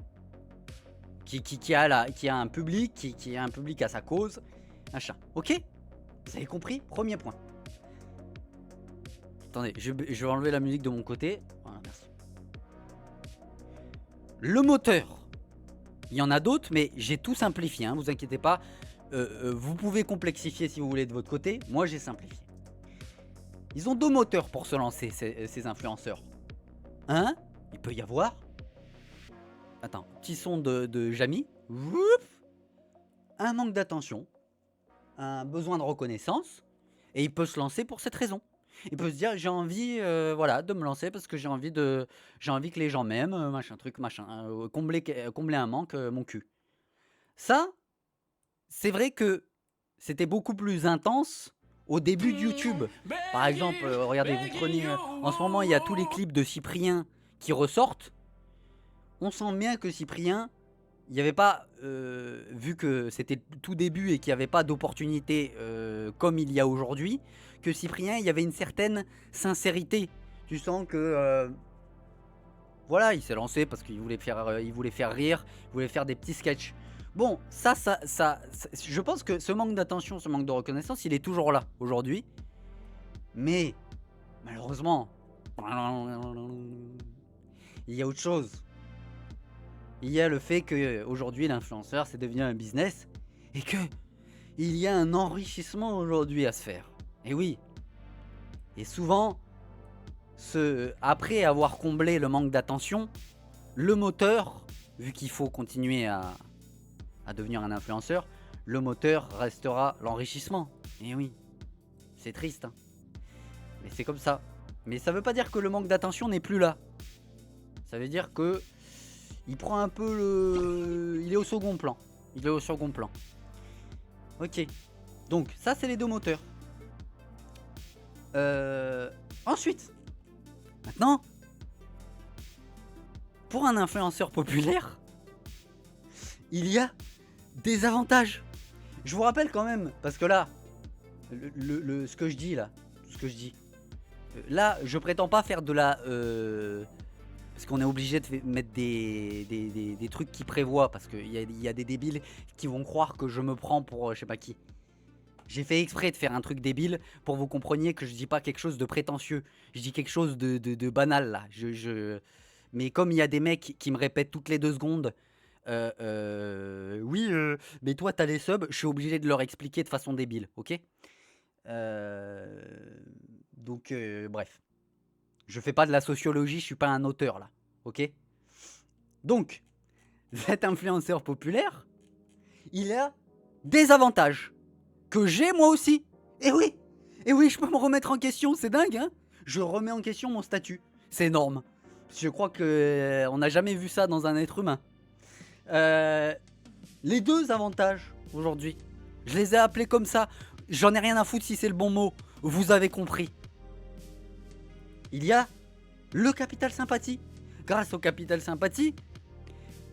Qui a un public, qui a un public à sa cause. Machin. Ok? Vous avez compris? Premier point. Attendez, je vais enlever la musique de mon côté. Voilà, merci. Le moteur. Il y en a d'autres, mais j'ai tout simplifié, hein, vous inquiétez pas. Vous pouvez complexifier si vous voulez de votre côté. Moi, j'ai simplifié. Ils ont 2 moteurs pour se lancer, ces influenceurs. Un, il peut y avoir Attends, petit son de Jamy. Woup. Un manque d'attention, un besoin de reconnaissance, et il peut se lancer pour cette raison. Il peut se dire j'ai envie voilà, de me lancer parce que j'ai envie que les gens m'aiment, machin truc, machin, combler un manque, mon cul. Ça, c'est vrai que c'était beaucoup plus intense au début de YouTube. Par exemple, regardez, vous prenez en ce moment, il y a tous les clips de Cyprien qui ressortent. On sent bien que Cyprien, il n'y avait pas, vu que c'était tout début et qu'il n'y avait pas d'opportunité comme il y a aujourd'hui, que Cyprien, il y avait une certaine sincérité. Tu sens que, voilà, il s'est lancé parce qu'il voulait faire rire, il voulait faire des petits sketchs. Bon, ça, je pense que ce manque d'attention, ce manque de reconnaissance, il est toujours là aujourd'hui. Mais, malheureusement, il y a autre chose. Il y a le fait qu'aujourd'hui, l'influenceur, c'est devenu un business et que il y a un enrichissement aujourd'hui à se faire. Et oui. Et souvent, après avoir comblé le manque d'attention, le moteur, vu qu'il faut continuer à devenir un influenceur, le moteur restera l'enrichissement. Et oui. C'est triste, hein. Mais c'est comme ça. Mais ça veut pas dire que le manque d'attention n'est plus là. Ça veut dire que il prend un peu il est au second plan. Il est au second plan. Ok. Donc, ça, c'est les deux moteurs. Ensuite, maintenant, pour un influenceur populaire, il y a des avantages. Je vous rappelle quand même, parce que là, ce que je dis là, là, je prétends pas faire de la... parce qu'on est obligé de mettre des trucs qui prévoient, parce qu'il y a des débiles qui vont croire que je me prends pour je sais pas qui. J'ai fait exprès de faire un truc débile pour que vous compreniez que je dis pas quelque chose de prétentieux. Je dis quelque chose de banal là. Mais comme il y a des mecs qui me répètent toutes les 2 secondes, oui, mais toi t'as les subs, je suis obligé de leur expliquer de façon débile, ok? Donc, bref. Je fais pas de la sociologie, je suis pas un auteur là, ok? Donc, cet influenceur populaire, il a des avantages que j'ai moi aussi. Et oui, je peux me remettre en question, c'est dingue, hein? Je remets en question mon statut, c'est énorme. Je crois que on n'a jamais vu ça dans un être humain. Les 2 avantages aujourd'hui, je les ai appelés comme ça. J'en ai rien à foutre si c'est le bon mot. Vous avez compris. Il y a le capital sympathie. Grâce au capital sympathie,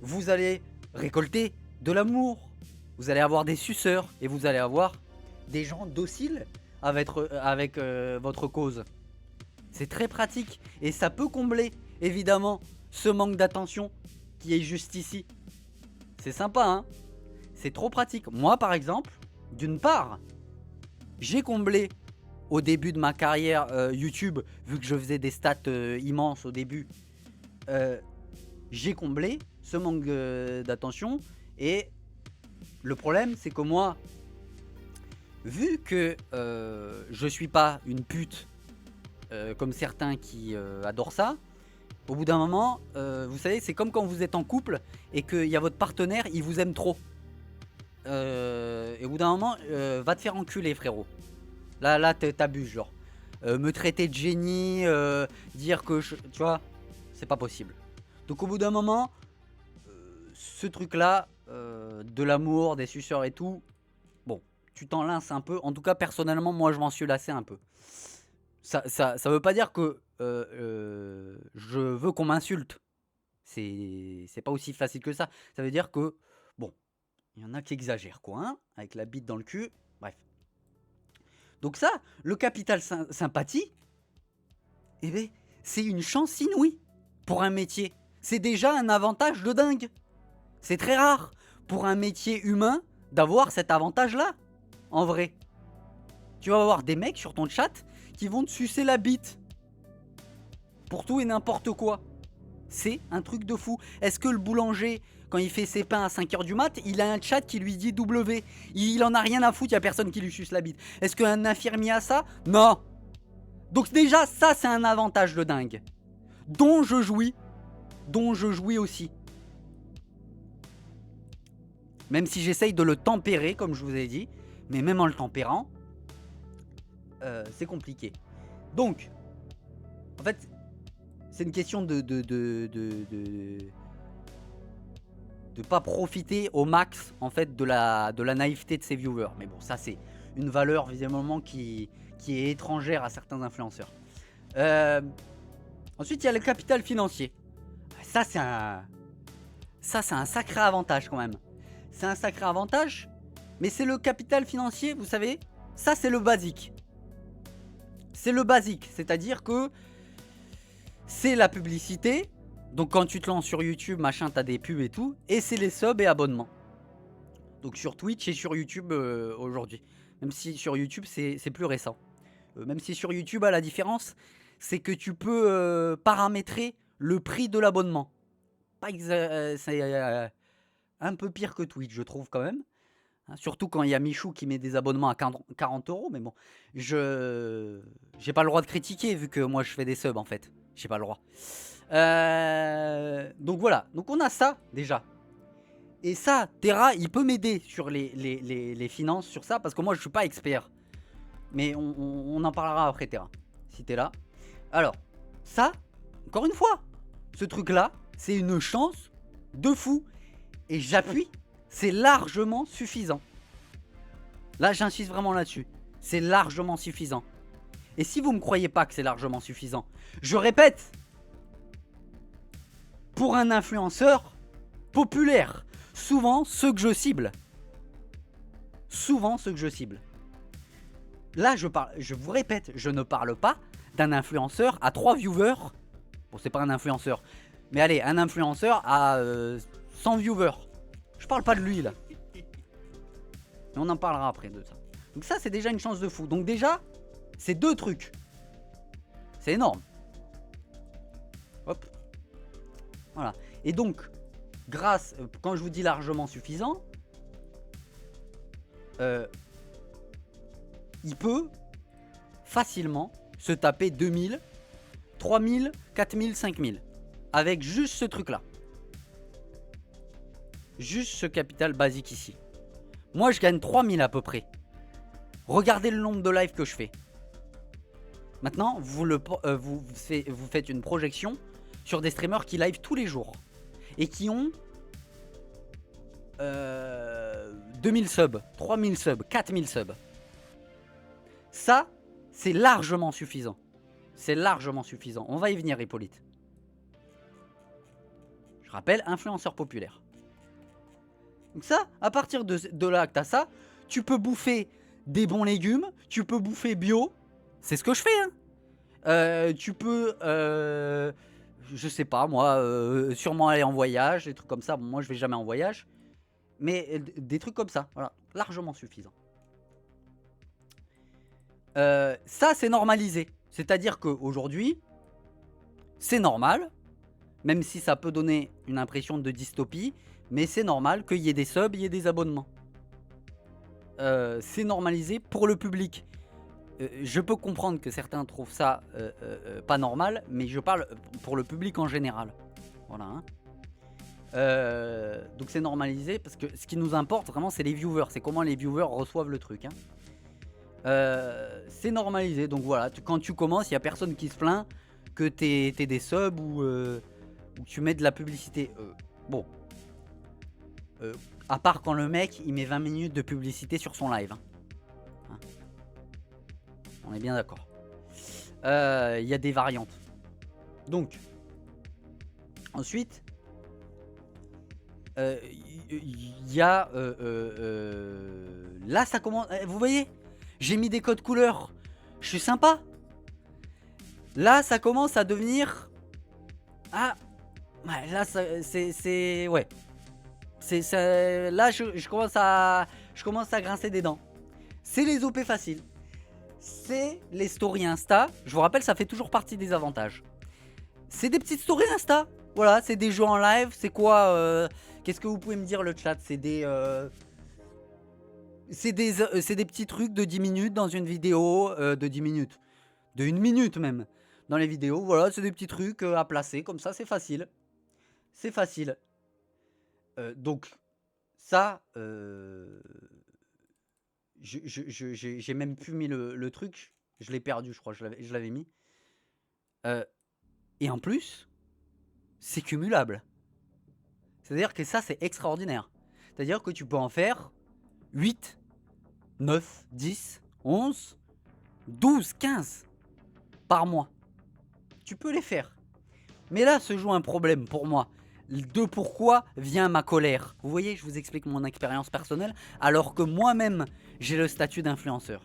vous allez récolter de l'amour. Vous allez avoir des suceurs et vous allez avoir des gens dociles avec votre cause. C'est très pratique et ça peut combler évidemment ce manque d'attention qui est juste ici. C'est sympa, hein? C'est trop pratique. Moi par exemple, d'une part, j'ai comblé au début de ma carrière YouTube, vu que je faisais des stats immenses au début, j'ai comblé ce manque d'attention. Et le problème, c'est que moi, vu que je suis pas une pute comme certains qui adorent ça, au bout d'un moment, vous savez, c'est comme quand vous êtes en couple et qu'il y a votre partenaire, il vous aime trop. Et au bout d'un moment, va te faire enculer, frérot. Là t'abuses, genre. Me traiter de génie, dire que tu vois, c'est pas possible. Donc au bout d'un moment, ce truc-là, de l'amour, des suceurs et tout, bon, tu t'en lasses un peu. En tout cas, personnellement, moi, je m'en suis lassé un peu. Ça veut pas dire que je veux qu'on m'insulte. C'est pas aussi facile que ça. Ça veut dire que, bon, il y en a qui exagèrent, quoi, hein, avec la bite dans le cul. Bref. Donc ça, le capital sympathie, eh ben, c'est une chance inouïe pour un métier. C'est déjà un avantage de dingue. C'est très rare pour un métier humain d'avoir cet avantage-là, en vrai. Tu vas avoir des mecs sur ton chat qui vont te sucer la bite. Pour tout et n'importe quoi. C'est un truc de fou. Est-ce que le boulanger, quand il fait ses pains à 5h du mat, il a un chat qui lui dit W? Il en a rien à foutre, il n'y a personne qui lui suce la bite. Est-ce qu'un infirmier a ça? Non. Donc déjà, ça c'est un avantage de dingue. Dont je jouis aussi. Même si j'essaye de le tempérer, comme je vous ai dit. Mais même en le tempérant, c'est compliqué. Donc, en fait, c'est une question de pas profiter au max en fait de la naïveté de ses viewers. Mais bon, ça c'est une valeur visiblement qui est étrangère à certains influenceurs. Ensuite, il y a le capital financier. Ça c'est un sacré avantage quand même. C'est un sacré avantage, mais c'est le capital financier, vous savez, ça c'est le basique. C'est le basique, c'est-à-dire que c'est la publicité. Donc quand tu te lances sur YouTube, machin, t'as des pubs et tout. Et c'est les subs et abonnements. Donc sur Twitch et sur YouTube aujourd'hui. Même si sur YouTube c'est plus récent. Même si sur YouTube, la différence, c'est que tu peux paramétrer le prix de l'abonnement. C'est un peu pire que Twitch, je trouve quand même. Surtout quand il y a Michou qui met des abonnements à 40 €. Mais bon, j'ai pas le droit de critiquer vu que moi je fais des subs en fait. J'ai pas le droit. Donc voilà, donc on a ça déjà. Et ça, Terra, il peut m'aider sur les finances, sur ça, parce que moi je suis pas expert. Mais on en parlera après, Terra, si t'es là. Alors, ça, encore une fois, ce truc-là, c'est une chance de fou. Et j'appuie, c'est largement suffisant. Là, j'insiste vraiment là-dessus. C'est largement suffisant. Et si vous me croyez pas que c'est largement suffisant, je répète, pour un influenceur populaire, souvent ceux que je cible. Là, je vous répète, je ne parle pas d'un influenceur à 3 viewers. Bon, c'est pas un influenceur. Mais allez, un influenceur à 100 viewers. Je parle pas de lui, là. Mais on en parlera après de ça. Donc ça, c'est déjà une chance de fou. Donc déjà, c'est 2 trucs. C'est énorme. Hop. Voilà. Et donc, grâce, quand je vous dis largement suffisant, il peut facilement se taper 2000, 3000, 4000, 5000. Avec juste ce truc-là. Juste ce capital basique ici. Moi, je gagne 3000 à peu près. Regardez le nombre de lives que je fais. Maintenant, vous faites une projection sur des streamers qui live tous les jours. Et qui ont 2000 subs, 3000 subs, 4000 subs. Ça, c'est largement suffisant. C'est largement suffisant. On va y venir, Hippolyte. Je rappelle, influenceur populaire. Donc ça, à partir de là que t'as ça, tu peux bouffer des bons légumes, tu peux bouffer bio. C'est ce que je fais, hein. Tu peux, je sais pas moi, sûrement aller en voyage, des trucs comme ça. Bon, moi je vais jamais en voyage. Mais des trucs comme ça, voilà, largement suffisant. Ça, c'est normalisé. C'est-à-dire qu'aujourd'hui, c'est normal, même si ça peut donner une impression de dystopie, mais c'est normal qu'il y ait des subs, il y ait des abonnements. C'est normalisé pour le public. Je peux comprendre que certains trouvent ça pas normal, mais je parle pour le public en général. Voilà. Hein. Donc c'est normalisé parce que ce qui nous importe vraiment, c'est les viewers. C'est comment les viewers reçoivent le truc. Hein. C'est normalisé. Donc voilà, quand tu commences, il n'y a personne qui se plaint que t'aies des subs ou que tu mets de la publicité. Bon. À part quand le mec il met 20 minutes de publicité sur son live. Hein. On est bien d'accord. Il y a des variantes. Donc, ensuite, il y a... là, ça commence... Vous voyez, j'ai mis des codes couleurs. Je suis sympa. Là, ça commence à devenir... Ah, ouais, là, c'est... Ouais. Là, je commence à grincer des dents. C'est les OP faciles. C'est les stories Insta. Je vous rappelle, ça fait toujours partie des avantages. C'est des petites stories Insta. Voilà, c'est des jeux en live. C'est quoi qu'est-ce que vous pouvez me dire, le chat? C'est des petits trucs de 10 minutes dans une vidéo. De 10 minutes. De 1 minute même. Dans les vidéos. Voilà, c'est des petits trucs à placer. Comme ça, c'est facile. C'est facile. Donc, Ça, j'ai même plus mis le truc. Je l'ai perdu, je crois. Je l'avais mis. Et en plus, c'est cumulable. C'est-à-dire que ça, c'est extraordinaire. C'est-à-dire que tu peux en faire 8, 9, 10, 11, 12, 15 par mois. Tu peux les faire. Mais là se joue un problème pour moi. De pourquoi vient ma colère. Vous voyez, je vous explique mon expérience personnelle, alors que moi-même, j'ai le statut d'influenceur.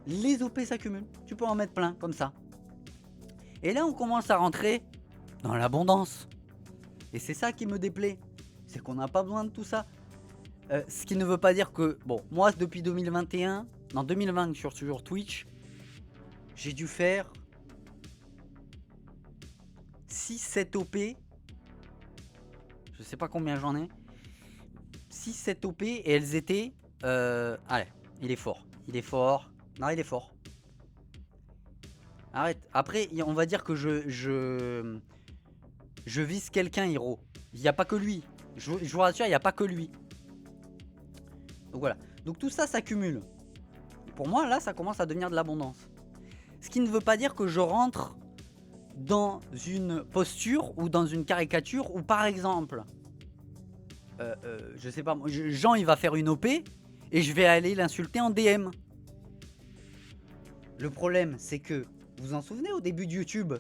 Les OP s'accumulent. Tu peux en mettre plein, comme ça. Et là, on commence à rentrer dans l'abondance. Et c'est ça qui me déplaît. C'est qu'on n'a pas besoin de tout ça. Ce qui ne veut pas dire que... Bon, moi, depuis 2021, en 2020, sur Twitch, j'ai dû faire 6-7 OP. Je sais pas combien j'en ai. 6-7 OP et elles étaient... Allez, il est fort. Il est fort. Non, il est fort. Arrête. Après, on va dire que je vise quelqu'un, Hiro. Il n'y a pas que lui. Je vous rassure, il n'y a pas que lui. Donc voilà. Donc tout ça s'accumule. Pour moi, là, ça commence à devenir de l'abondance. Ce qui ne veut pas dire que je rentre dans une posture ou dans une caricature où, par exemple, je sais pas, Jean, il va faire une OP et je vais aller l'insulter en DM. Le problème, c'est que, vous vous en souvenez, au début de YouTube,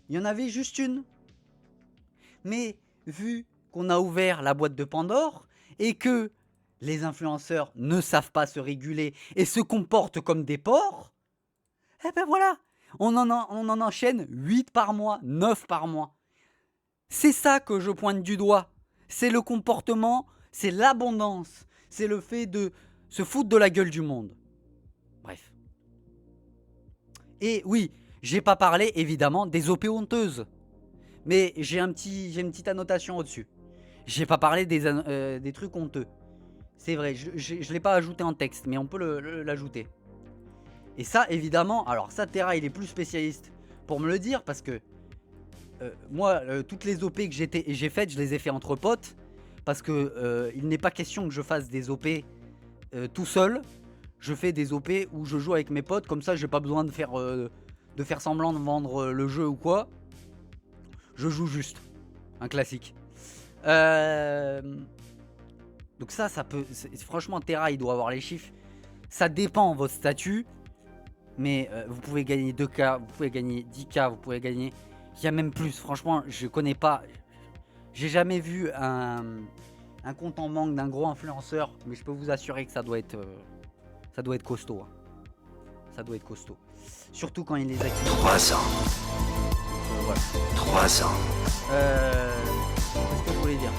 il y en avait juste une. Mais vu qu'on a ouvert la boîte de Pandore et que les influenceurs ne savent pas se réguler et se comportent comme des porcs, eh ben voilà, on en enchaîne 8 par mois, 9 par mois. C'est ça que je pointe du doigt. C'est le comportement, c'est l'abondance, c'est le fait de se foutre de la gueule du monde. Bref. Et oui, j'ai pas parlé évidemment des OP honteuses. Mais j'ai une petite annotation au-dessus. J'ai pas parlé des trucs honteux. C'est vrai, je l'ai pas ajouté en texte, mais on peut l'ajouter. Et ça, évidemment, alors ça, Terra, il est plus spécialiste pour me le dire, parce que moi, toutes les OP que j'ai faites, je les ai fait entre potes, parce que il n'est pas question que je fasse des OP tout seul. Je fais des OP où je joue avec mes potes, comme ça, j'ai pas besoin de faire semblant de vendre le jeu ou quoi. Je joue juste. Un classique. Donc ça peut... Franchement, Terra, il doit avoir les chiffres. Ça dépend de votre statut. Mais vous pouvez gagner 2K, vous pouvez gagner 10K, vous pouvez gagner... Il y a même plus. Franchement, je connais pas... J'ai jamais vu un compte en banque d'un gros influenceur. Mais je peux vous assurer que ça doit être costaud. Hein. Ça doit être costaud. Surtout quand il les active. 3 ans. Voilà. 3 ans. Qu'est-ce que je voulais dire?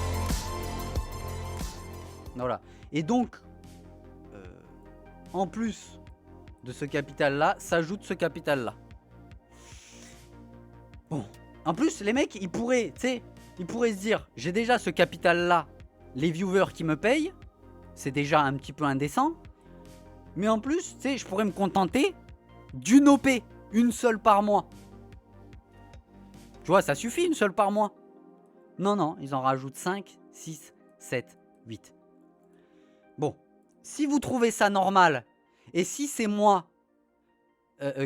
Voilà. Et donc, en plus de ce capital-là, s'ajoute ce capital-là. Bon. En plus, les mecs, ils pourraient se dire, j'ai déjà ce capital-là, les viewers qui me payent, c'est déjà un petit peu indécent. Mais en plus, tu sais, je pourrais me contenter d'une OP, une seule par mois. Tu vois, ça suffit, une seule par mois. Non, ils en rajoutent 5, 6, 7, 8. Bon, si vous trouvez ça normal, et si c'est moi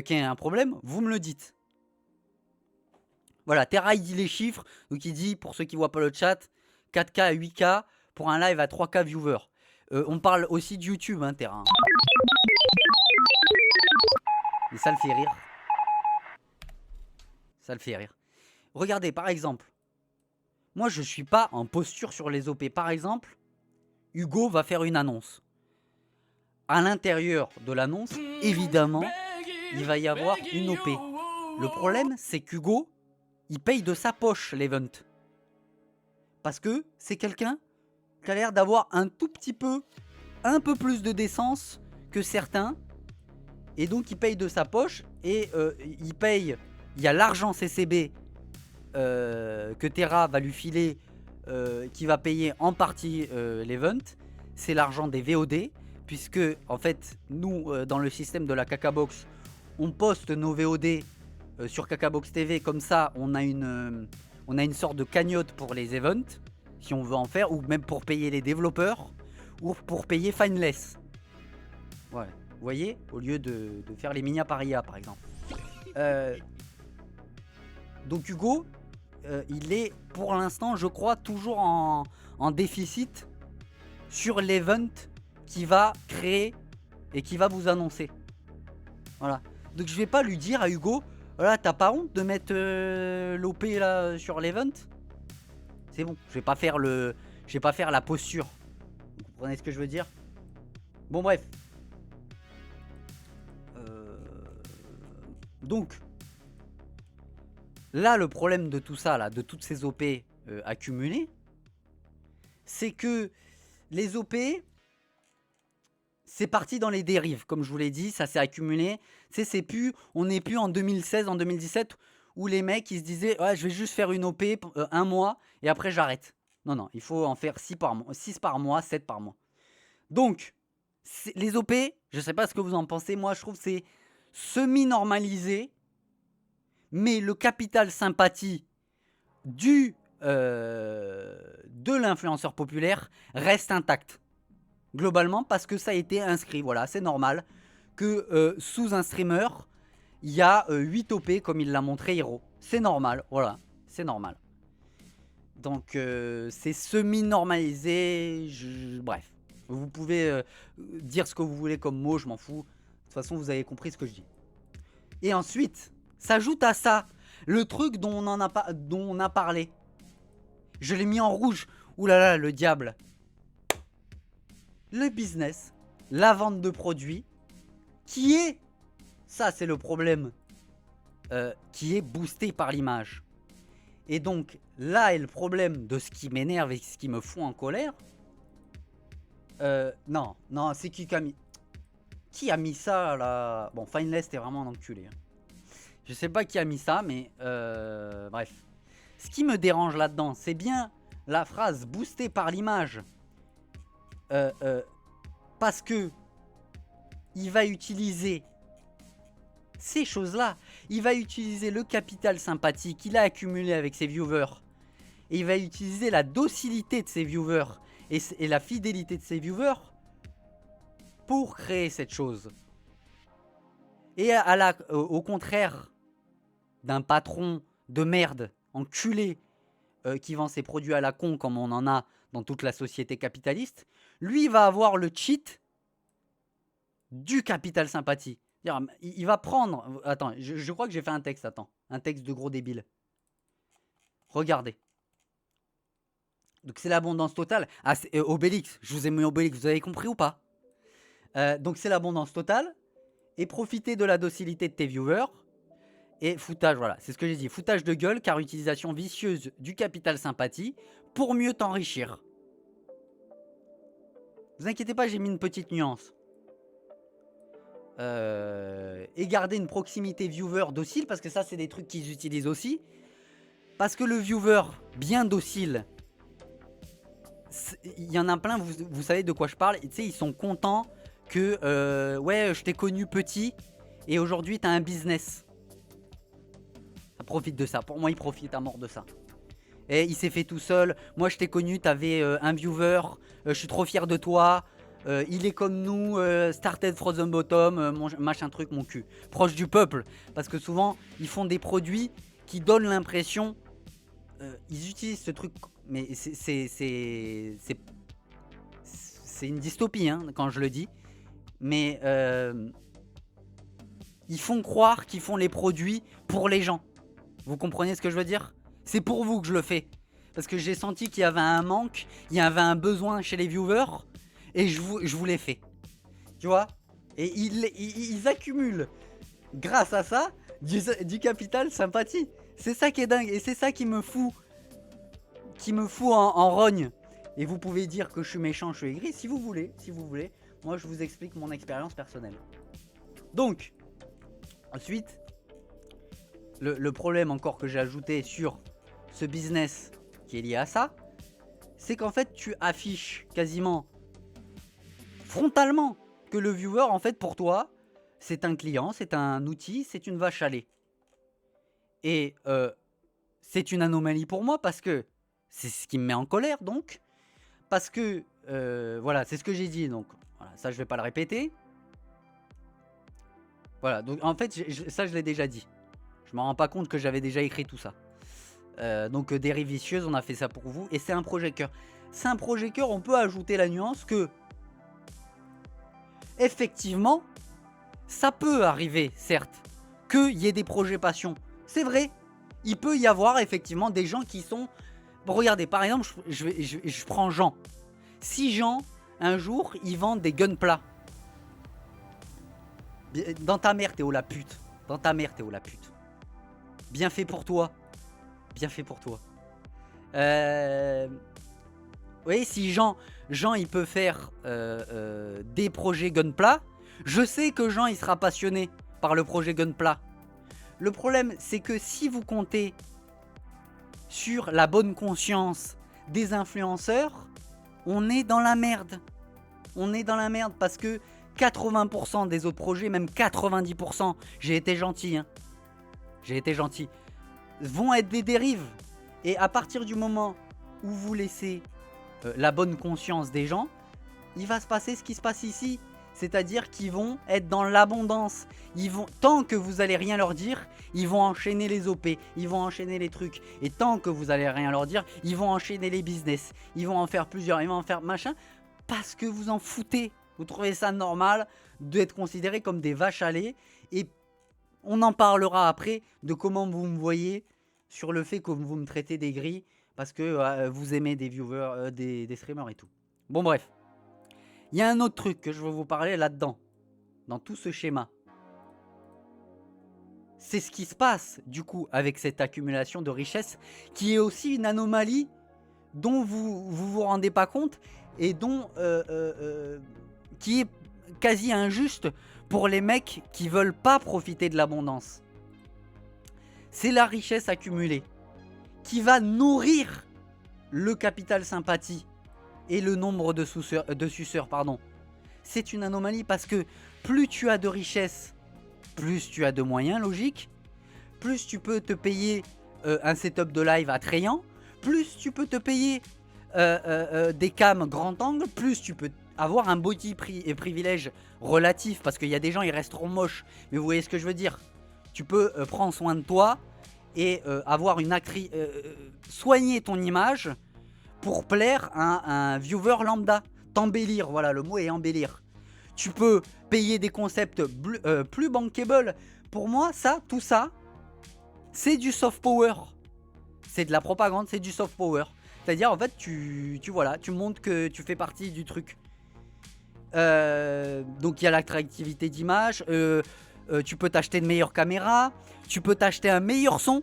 qui ai un problème, vous me le dites. Voilà, Terra, il dit les chiffres. Donc il dit, pour ceux qui ne voient pas le chat, 4K à 8K pour un live à 3K viewers. On parle aussi de YouTube, hein, Terra. Et ça le fait rire. Ça le fait rire. Regardez, par exemple, moi je suis pas en posture sur les OP. Par exemple, Hugo va faire une annonce. À l'intérieur de l'annonce, évidemment, il va y avoir une OP. Le problème, c'est qu'Hugo, il paye de sa poche l'event. Parce que c'est quelqu'un qui a l'air d'avoir un tout petit peu, un peu plus de décence que certains. Et donc il paye de sa poche et il paye, il y a l'argent CCB que Terra va lui filer, qui va payer en partie l'event. C'est l'argent des VOD, puisque en fait nous dans le système de la Cacabox, on poste nos VOD sur Cacabox TV, comme ça on a On a une sorte de cagnotte pour les events, si on veut en faire, ou même pour payer les développeurs, ou pour payer Fineless. Ouais, vous voyez, au lieu de faire les mini paria par exemple. Donc Hugo, il est pour l'instant, je crois, toujours en déficit sur l'event qui va créer et qui va vous annoncer. Voilà. Donc je vais pas lui dire à Hugo, voilà, t'as pas honte de mettre l'OP là sur l'event? C'est bon, je vais pas faire la posture. Vous comprenez ce que je veux dire? Bon bref. Donc là, le problème de tout ça, là, de toutes ces OP accumulées, c'est que les OP, c'est parti dans les dérives, comme je vous l'ai dit, ça s'est accumulé. Tu sais, on n'est plus en 2016, en 2017, où les mecs, ils se disaient, ouais, je vais juste faire une OP un mois, et après j'arrête. Non, non, il faut en faire 6 par mois, 7 par mois. Donc, les OP, je sais pas ce que vous en pensez, moi je trouve que c'est semi-normalisé, mais le capital sympathie de l'influenceur populaire reste intact. Globalement, parce que ça a été inscrit. Voilà, c'est normal que sous un streamer, il y a 8 OP comme il l'a montré Hero. C'est normal, voilà, c'est normal. Donc c'est semi-normalisé, bref. Vous pouvez dire ce que vous voulez comme mot, je m'en fous. De toute façon, vous avez compris ce que je dis. Et ensuite, s'ajoute à ça le truc dont on a parlé. Je l'ai mis en rouge. Ouh là là, le diable. Le business, la vente de produits, qui est, ça c'est le problème, qui est boosté par l'image. Et donc, là est le problème de ce qui m'énerve et ce qui me fout en colère. Non, c'est qui a mis... Qui a mis ça là? Bon, Fineless, t'es vraiment un enculé. Hein. Je sais pas qui a mis ça, mais bref. Ce qui me dérange là-dedans, c'est bien la phrase boostée par l'image. Parce que il va utiliser ces choses-là. Il va utiliser le capital sympathie qu'il a accumulé avec ses viewers. Et il va utiliser la docilité de ses viewers et la fidélité de ses viewers pour créer cette chose. Et au contraire d'un patron de merde, enculé, qui vend ses produits à la con comme on en a dans toute la société capitaliste, lui va avoir le cheat du capital sympathie. Il va prendre... Attends, je crois que j'ai fait un texte, attends. Un texte de gros débile. Regardez. Donc c'est l'abondance totale. Ah, c'est Obélix, je vous ai mis Obélix, vous avez compris ou pas? Donc c'est l'abondance totale. Et profiter de la docilité de tes viewers. Et foutage, voilà, c'est ce que j'ai dit. Foutage de gueule car utilisation vicieuse du capital sympathie pour mieux t'enrichir. Vous inquiétez pas, j'ai mis une petite nuance. Et garder une proximité viewer docile, parce que ça c'est des trucs qu'ils utilisent aussi. Parce que le viewer bien docile, il y en a plein, vous savez de quoi je parle. Tu sais, ils sont contents que ouais, je t'ai connu petit et aujourd'hui t'as un business. Ça profite de ça. Pour moi, il profite à mort de ça. Et il s'est fait tout seul. Moi, je t'ai connu, t'avais un viewer. Je suis trop fier de toi. Il est comme nous, started from the bottom, machin truc, mon cul. Proche du peuple. Parce que souvent, ils font des produits qui donnent l'impression... ils utilisent ce truc... Mais c'est une dystopie, hein, quand je le dis. Mais ils font croire qu'ils font les produits pour les gens. Vous comprenez ce que je veux dire? C'est pour vous que je le fais. Parce que j'ai senti qu'il y avait un manque, il y avait un besoin chez les viewers, et je vous l'ai fait. Tu vois? Et ils accumulent, grâce à ça, du capital sympathie. C'est ça qui est dingue, et c'est ça qui me fout en rogne. Et vous pouvez dire que je suis méchant, je suis aigri, si vous voulez. Moi, je vous explique mon expérience personnelle. Donc, ensuite... Le problème encore que j'ai ajouté sur ce business qui est lié à ça, c'est qu'en fait tu affiches quasiment frontalement que le viewer en fait pour toi c'est un client, c'est un outil, c'est une vache à lait. Et c'est une anomalie pour moi parce que c'est ce qui me met en colère donc. Parce que, voilà, c'est ce que j'ai dit donc. Voilà, ça je vais pas le répéter. Voilà, donc en fait, ça je l'ai déjà dit. Je me rends pas compte que j'avais déjà écrit tout ça. Donc Dérive Vicieuse, on a fait ça pour vous. Et c'est un projet cœur. C'est un projet cœur, on peut ajouter la nuance que... Effectivement, ça peut arriver, certes, qu'il y ait des projets passion. C'est vrai. Il peut y avoir effectivement des gens qui sont... Bon, regardez, par exemple, je prends Jean. Si Jean, un jour, il vend des gunpla. Dans ta mère, Théo la pute. Dans ta mère, Théo la pute. Bien fait pour toi. Bien fait pour toi. Oui, si Jean, il peut faire des projets gunpla. Je sais que Jean, il sera passionné par le projet gunpla. Le problème, c'est que si vous comptez sur la bonne conscience des influenceurs, on est dans la merde. On est dans la merde parce que 80% des autres projets, même 90%, j'ai été gentil, hein. J'ai été gentil, vont être des dérives. Et à partir du moment où vous laissez la bonne conscience des gens, il va se passer ce qui se passe ici. C'est-à-dire qu'ils vont être dans l'abondance. Tant que vous allez rien leur dire, ils vont enchaîner les OP, ils vont enchaîner les trucs. Et tant que vous allez rien leur dire, ils vont enchaîner les business. Ils vont en faire plusieurs, ils vont en faire machin. Parce que vous en foutez. Vous trouvez ça normal d'être considérés comme des vaches à lait. Et on en parlera après de comment vous me voyez sur le fait que vous me traitez des grilles. Parce que vous aimez des viewers, des streamers et tout. Bon bref. Il y a un autre truc que je veux vous parler là-dedans, dans tout ce schéma. C'est ce qui se passe, du coup, avec cette accumulation de richesses, qui est aussi une anomalie dont vous rendez pas compte et dont qui est quasi injuste pour les mecs qui veulent pas profiter de l'abondance. C'est la richesse accumulée qui va nourrir le capital sympathie et le nombre de suceurs, pardon. C'est une anomalie parce que plus tu as de richesse, plus tu as de moyens, logique. Plus tu peux te payer un setup de live attrayant. Plus tu peux te payer des cams grand angle. Plus tu peux avoir un body privilège relatif. Parce qu'il y a des gens, ils resteront moches. Mais vous voyez ce que je veux dire. Tu peux prendre soin de toi et avoir une actrice... soigner ton image pour plaire à un viewer lambda. T'embellir, voilà, le mot est embellir. Tu peux payer des concepts plus bankable. Pour moi, ça, tout ça, c'est du soft power. C'est de la propagande, c'est du soft power. C'est-à-dire, en fait, tu montres que tu fais partie du truc. Donc, il y a l'attractivité d'image. Tu peux t'acheter de meilleures caméras. Tu peux t'acheter un meilleur son.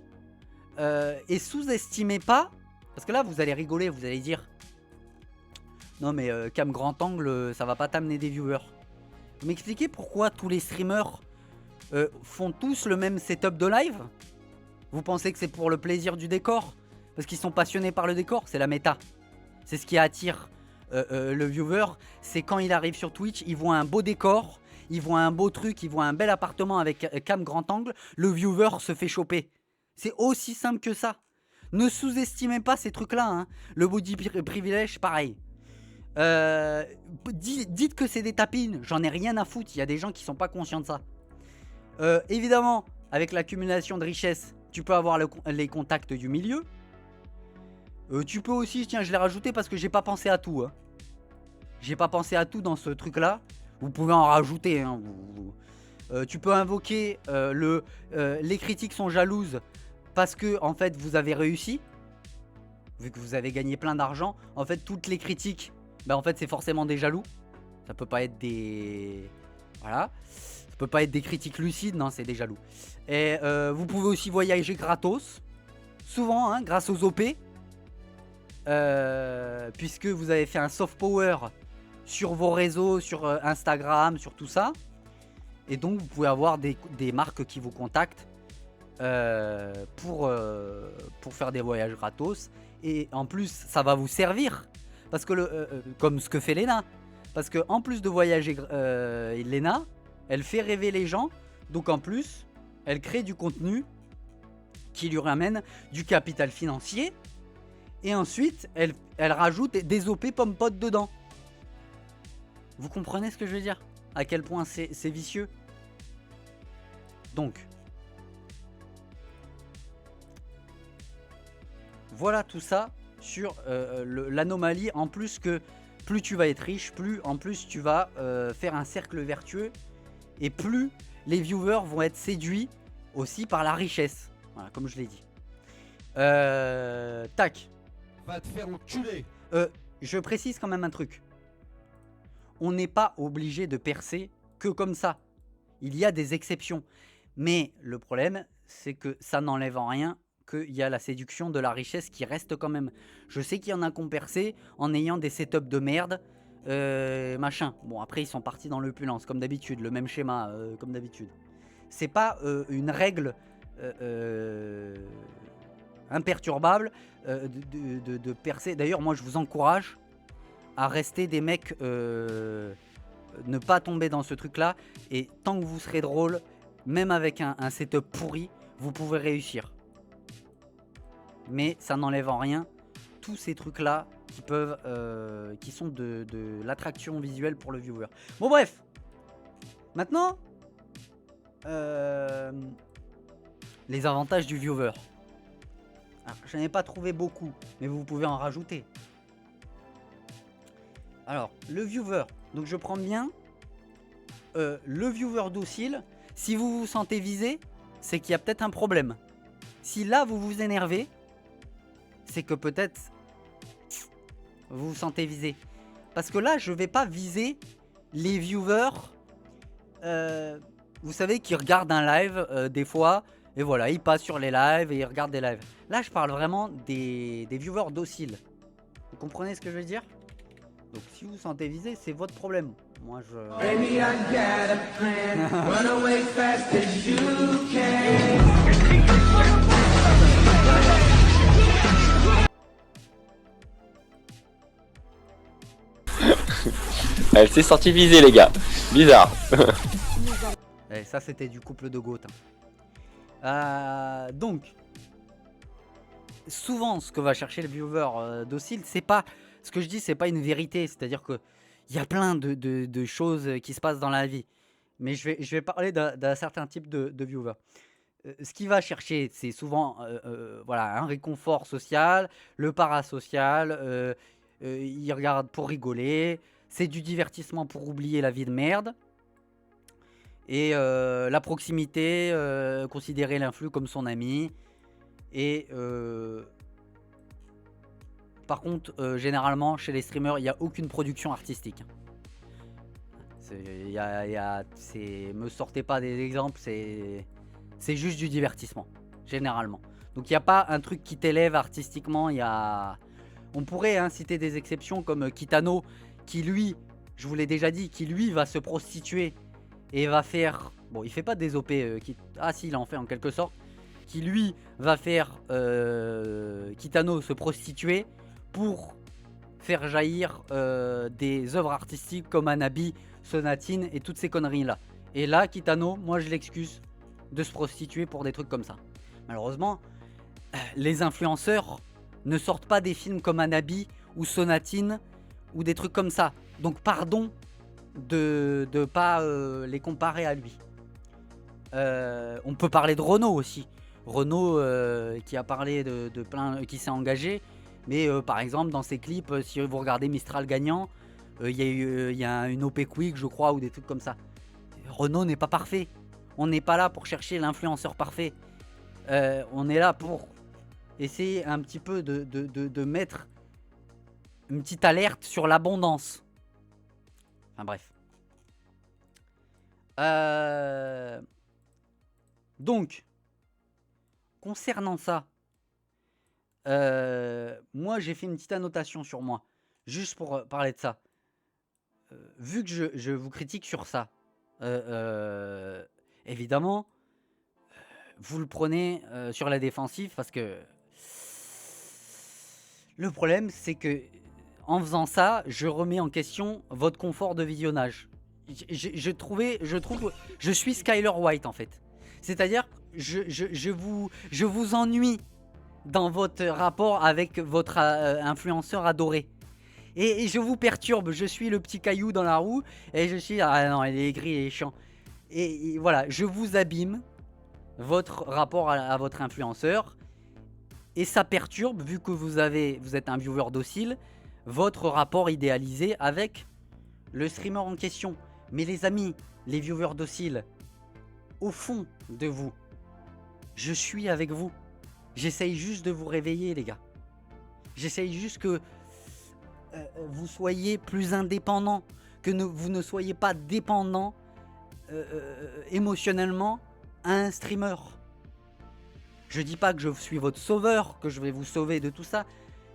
Et sous-estimez pas... Parce que là, vous allez rigoler, vous allez dire... Non mais cam grand angle, ça va pas t'amener des viewers. Vous m'expliquez pourquoi tous les streamers font tous le même setup de live? Vous pensez que c'est pour le plaisir du décor? Parce qu'ils sont passionnés par le décor? C'est la méta. C'est ce qui attire le viewer. C'est quand il arrive sur Twitch, il voit un beau décor, il voit un beau truc, il voit un bel appartement avec cam grand angle, le viewer se fait choper. C'est aussi simple que ça. Ne sous-estimez pas ces trucs-là, hein. Le body privilège, pareil. Dites que c'est des tapines, j'en ai rien à foutre. Il y a des gens qui sont pas conscients de ça. Évidemment, avec l'accumulation de richesses, tu peux avoir les contacts du milieu. Tu peux aussi, tiens, je l'ai rajouté parce que j'ai pas pensé à tout, hein. J'ai pas pensé à tout dans ce truc-là. Vous pouvez en rajouter, hein. Tu peux invoquer les critiques sont jalouses parce que en fait vous avez réussi. Vu que vous avez gagné plein d'argent, en fait toutes les critiques, bah en fait c'est forcément des jaloux. Ça peut pas être des... Voilà. Ça peut pas être des critiques lucides, non, c'est des jaloux. Et vous pouvez aussi voyager gratos. Souvent, hein, grâce aux OP. Puisque vous avez fait un soft power sur vos réseaux, sur Instagram, sur tout ça. Et donc vous pouvez avoir des marques qui vous contactent pour faire des voyages gratos. Et en plus ça va vous servir. Parce que comme ce que fait Lena. Parce que en plus de voyager Lena, elle fait rêver les gens. Donc en plus, elle crée du contenu qui lui ramène du capital financier. Et ensuite, elle rajoute des OP pompotes dedans. Vous comprenez ce que je veux dire? À quel point c'est vicieux. Donc, voilà tout ça sur l'anomalie. En plus que plus tu vas être riche, plus en plus tu vas faire un cercle vertueux. Et plus les viewers vont être séduits aussi par la richesse. Voilà, comme je l'ai dit. Tac. Va te faire enculer. Je précise quand même un truc. On n'est pas obligé de percer que comme ça. Il y a des exceptions. Mais le problème, c'est que ça n'enlève en rien qu'il y a la séduction de la richesse qui reste quand même. Je sais qu'il y en a qui ont percé en ayant des setups de merde, machin. Bon, après, ils sont partis dans l'opulence, comme d'habitude, le même schéma, comme d'habitude. C'est pas une règle imperturbable de percer. D'ailleurs, moi, je vous encourage à rester des mecs, ne pas tomber dans ce truc-là. Et tant que vous serez drôle, même avec un setup pourri, vous pouvez réussir. Mais ça n'enlève en rien tous ces trucs-là qui peuvent, qui sont de l'attraction visuelle pour le viewer. Bon, bref. Maintenant, les avantages du viewer. Je n'en ai pas trouvé beaucoup, mais vous pouvez en rajouter. Alors, le viewer. Donc, je prends bien le viewer docile. Si vous vous sentez visé, c'est qu'il y a peut-être un problème. Si là, vous vous énervez, c'est que peut-être vous vous sentez visé. Parce que là, je vais pas viser les viewers, vous savez, qui regardent un live des fois. Et voilà, ils passent sur les lives et ils regardent des lives. Là, je parle vraiment des viewers dociles. Vous comprenez ce que je veux dire? Donc, si vous vous sentez visé, c'est votre problème. Moi, je... Baby, I got a plan. Run away fast as you can. Elle s'est sortie visée, les gars. Bizarre. Et ça, c'était du couple de Goth. Donc, souvent, ce que va chercher le viewer docile, c'est pas... Ce que je dis, c'est pas une vérité. C'est-à-dire que il y a plein de choses qui se passent dans la vie. Mais je vais parler d'un certain type de viewer. Ce qu'il va chercher, c'est souvent voilà, un réconfort social, le parasocial. Il regarde pour rigoler. C'est du divertissement pour oublier la vie de merde. Et la proximité, considérer l'influx comme son ami. Et par contre, généralement, chez les streamers, il n'y a aucune production artistique. Me sortez pas des exemples, c'est juste du divertissement, généralement. Donc il n'y a pas un truc qui t'élève artistiquement. On pourrait citer des exceptions comme Kitano, qui lui, je vous l'ai déjà dit, qui lui va se prostituer et va faire... Bon, il fait pas des OP, ah si, il en fait en quelque sorte. Qui lui va faire Kitano se prostituer pour faire jaillir des œuvres artistiques comme Anabi, Sonatine et toutes ces conneries là. Et là, Kitano, moi je l'excuse de se prostituer pour des trucs comme ça. Malheureusement, les influenceurs ne sortent pas des films comme Anabi ou Sonatine ou des trucs comme ça. Donc pardon de pas les comparer à lui. On peut parler de Renaud aussi. Renaud qui a parlé de plein, qui s'est engagé. Mais par exemple dans ses clips, si vous regardez Mistral gagnant, il y a une OP Quick je crois ou des trucs comme ça. Renaud n'est pas parfait. On n'est pas là pour chercher l'influenceur parfait. On est là pour essayer un petit peu de mettre une petite alerte sur l'abondance. Enfin bref. Donc, concernant ça, moi j'ai fait une petite annotation sur moi, juste pour parler de ça. Vu que je vous critique sur ça, évidemment, vous le prenez sur la défensive parce que le problème c'est que en faisant ça, je remets en question votre confort de visionnage. Je suis Skyler White en fait. C'est-à-dire, je vous ennuie dans votre rapport avec votre influenceur adoré. Et je vous perturbe, je suis le petit caillou dans la roue et je suis ah non, il est aigri, il est chiant. Et voilà, je vous abîme votre rapport à votre influenceur et ça perturbe, vu que vous êtes un viewer docile, votre rapport idéalisé avec le streamer en question. Mais les amis, les viewers dociles, au fond de vous, je suis avec vous. J'essaye juste de vous réveiller, les gars. J'essaye juste que vous soyez plus indépendants, que vous ne soyez pas dépendants émotionnellement à un streamer. Je dis pas que je suis votre sauveur, que je vais vous sauver de tout ça.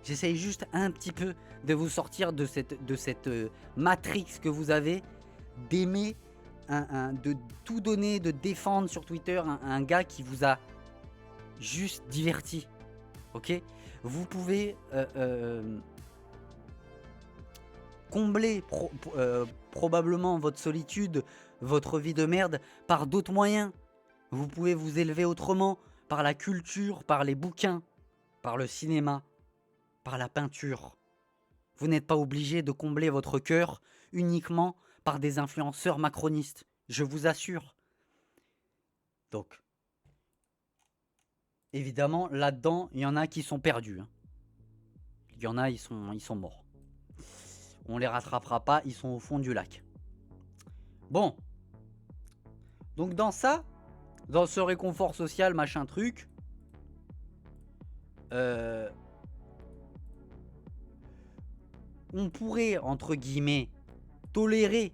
J'essaye juste un petit peu de vous sortir de cette matrix que vous avez, d'aimer, de tout donner, de défendre sur Twitter un gars qui vous a juste diverti. Ok ? Vous pouvez combler probablement votre solitude, votre vie de merde par d'autres moyens. Vous pouvez vous élever autrement, par la culture, par les bouquins, par le cinéma, par la peinture. Vous n'êtes pas obligé de combler votre cœur uniquement par des influenceurs macronistes, je vous assure. Donc, évidemment, là-dedans, il y en a qui sont perdus. Il y en a, ils sont morts. On les rattrapera pas, ils sont au fond du lac. Bon. Donc dans ça, dans ce réconfort social, machin truc, on pourrait, entre guillemets, tolérer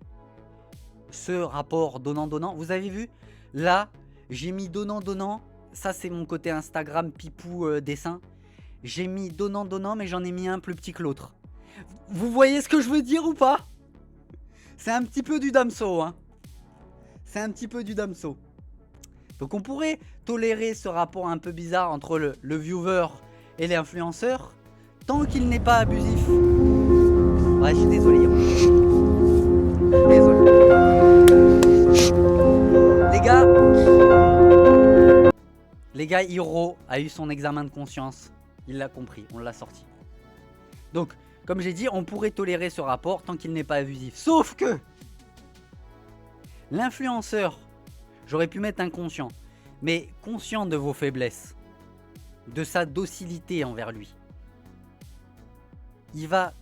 ce rapport donnant-donnant. Vous avez vu ? Là, j'ai mis donnant-donnant. Ça, c'est mon côté Instagram pipou dessin. J'ai mis donnant-donnant, mais j'en ai mis un plus petit que l'autre. Vous voyez ce que je veux dire ou pas ? C'est un petit peu du Damso, hein. C'est un petit peu du Damso. Donc on pourrait tolérer ce rapport un peu bizarre entre le viewer et l'influenceur, tant qu'il n'est pas abusif. Ouais, je suis désolé. Désolé. Les gars, Hiro a eu son examen de conscience. Il l'a compris, on l'a sorti. Donc, comme j'ai dit, on pourrait tolérer ce rapport tant qu'il n'est pas abusif. Sauf que l'influenceur, j'aurais pu mettre inconscient, mais conscient de vos faiblesses, de sa docilité envers lui, il va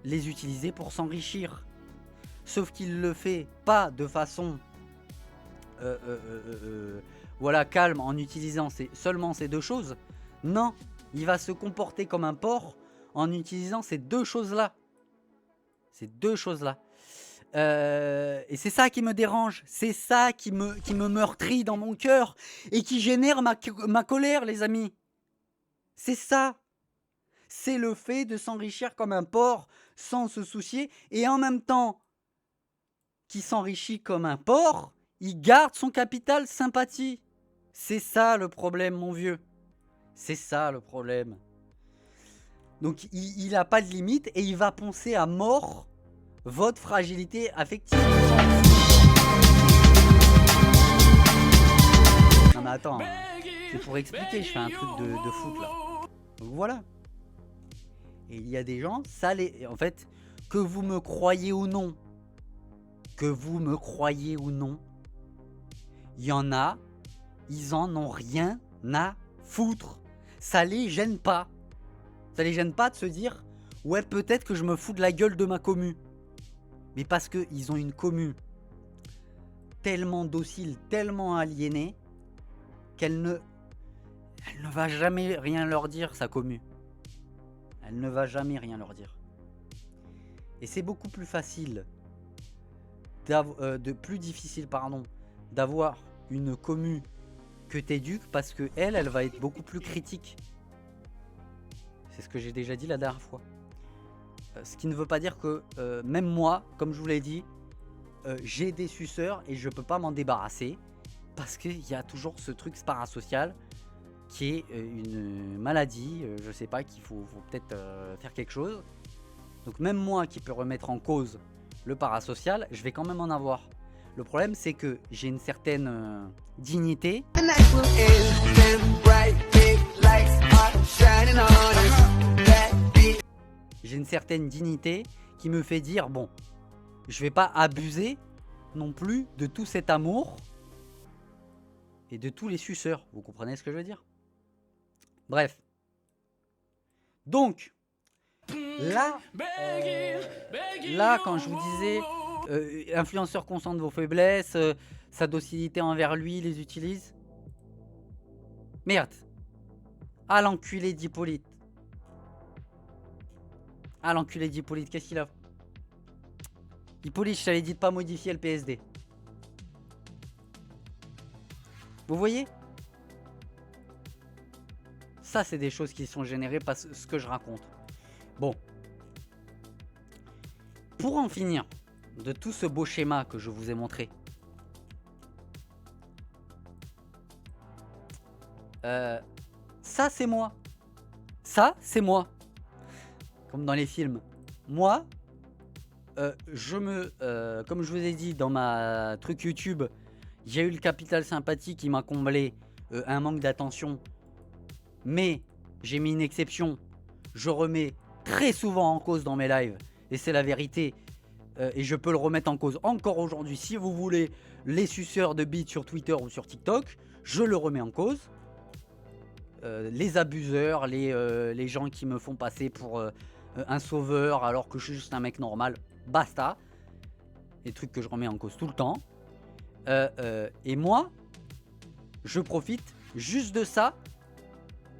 les utiliser pour s'enrichir. Sauf qu'il le fait pas de façon voilà, calme, en utilisant seulement ces deux choses. Non, il va se comporter comme un porc en utilisant ces deux choses-là. Ces deux choses-là. Et c'est ça qui me dérange. C'est ça qui me meurtrit dans mon cœur et qui génère ma colère, les amis. C'est ça. C'est le fait de s'enrichir comme un porc sans se soucier. Et en même temps qu'il s'enrichit comme un porc, il garde son capital sympathie. C'est ça le problème, mon vieux. C'est ça le problème. Donc il n'a pas de limite et il va poncer à mort votre fragilité affective. Non mais attends, c'est pour expliquer, je fais un truc de foot là. Donc voilà. Et il y a des gens, ça les... En fait, que vous me croyez ou non, il y en a, ils en ont rien à foutre. Ça les gêne pas. Ça les gêne pas de se dire ouais, peut-être que je me fous de la gueule de ma commu. Mais parce qu'ils ont une commu tellement docile, tellement aliénée, qu'elle ne va jamais rien leur dire, sa commu. Elle ne va jamais rien leur dire. Et c'est beaucoup plus facile, plus difficile, d'avoir une commu que t'éduques, parce que elle va être beaucoup plus critique. C'est ce que j'ai déjà dit la dernière fois. Ce qui ne veut pas dire que même moi, comme je vous l'ai dit, j'ai des suceurs et je peux pas m'en débarrasser, parce qu'il y a toujours ce truc parasocial qui est une maladie, je sais pas, qu'il faut peut-être faire quelque chose. Donc même moi qui peux remettre en cause le parasocial, je vais quand même en avoir. Le problème, c'est que j'ai une certaine dignité. J'ai une certaine dignité qui me fait dire, bon, je vais pas abuser non plus de tout cet amour et de tous les suceurs. Vous comprenez ce que je veux dire? Bref. Donc, là, quand je vous disais, influenceur conscient de vos faiblesses, sa docilité envers lui, les utilise. Merde. Ah, l'enculé d'Hippolyte. Ah, l'enculé d'Hippolyte, qu'est-ce qu'il a? Hippolyte, je t'avais dit de pas modifier le PSD. Vous voyez? Ça, c'est des choses qui sont générées par ce que je raconte. Bon. Pour en finir de tout ce beau schéma que je vous ai montré. Ça, c'est moi. Ça, c'est moi. Comme dans les films. Moi, comme je vous ai dit dans ma truc YouTube, j'ai eu le capital sympathie qui m'a comblé un manque d'attention. Mais j'ai mis une exception. Je remets très souvent en cause dans mes lives. Et c'est la vérité. Et je peux le remettre en cause encore aujourd'hui. Si vous voulez les suceurs de bits sur Twitter ou sur TikTok, je le remets en cause. Les abuseurs, les gens qui me font passer pour un sauveur alors que je suis juste un mec normal. Basta. Les trucs que je remets en cause tout le temps. Et moi, je profite juste de ça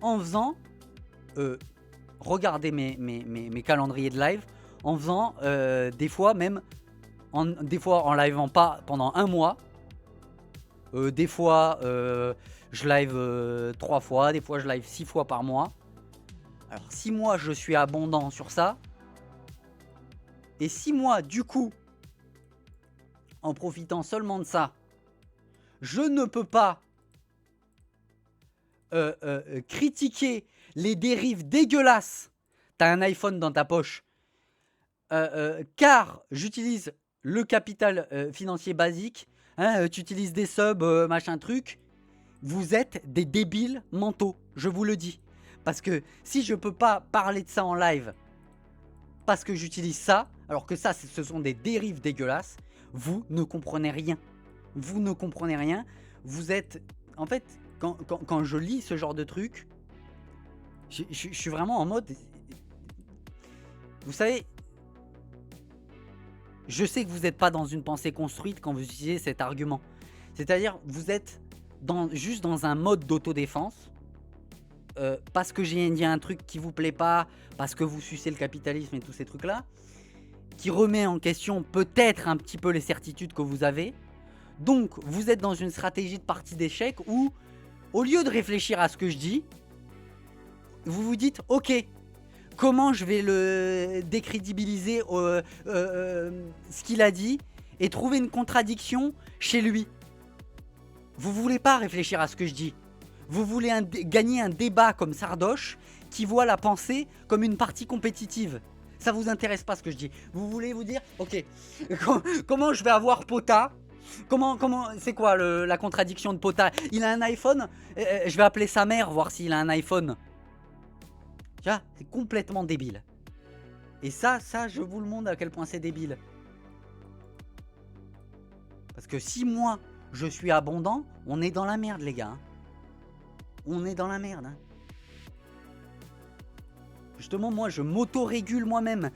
en faisant regarder mes calendriers de live, en faisant des fois même en livant pas pendant un mois, des fois je live 3 fois, des fois je live 6 fois par mois. Alors si moi je suis abondant sur ça, et si moi du coup en profitant seulement de ça, je ne peux pas critiquer les dérives dégueulasses. T'as un iPhone dans ta poche. Car j'utilise le capital financier basique. Hein, tu utilises des subs, machin truc. Vous êtes des débiles mentaux. Je vous le dis. Parce que si je peux pas parler de ça en live, parce que j'utilise ça, alors que ça, ce sont des dérives dégueulasses, vous ne comprenez rien. Vous ne comprenez rien. Vous êtes... En fait, quand je lis ce genre de truc, je suis vraiment en mode... Vous savez, je sais que vous n'êtes pas dans une pensée construite quand vous utilisez cet argument. C'est-à-dire, vous êtes juste dans un mode d'autodéfense. Parce que j'ai dit un truc qui vous plaît pas, parce que vous sucez le capitalisme et tous ces trucs-là, qui remet en question peut-être un petit peu les certitudes que vous avez. Donc, vous êtes dans une stratégie de partie d'échec où, au lieu de réfléchir à ce que je dis, vous vous dites, ok, comment je vais le décrédibiliser ce qu'il a dit et trouver une contradiction chez lui. Vous voulez pas réfléchir à ce que je dis. Vous voulez gagner un débat comme Sardoche qui voit la pensée comme une partie compétitive. Ça vous intéresse pas ce que je dis. Vous voulez vous dire, ok, comment je vais avoir Pota? C'est quoi la contradiction de Pota? Il a un iPhone, je vais appeler sa mère voir s'il a un iPhone. Tu vois, c'est complètement débile. Et ça, je vous le montre à quel point c'est débile. Parce que si moi, je suis abondant, on est dans la merde, les gars. On est dans la merde. Hein. Justement, moi, je m'auto-régule moi-même.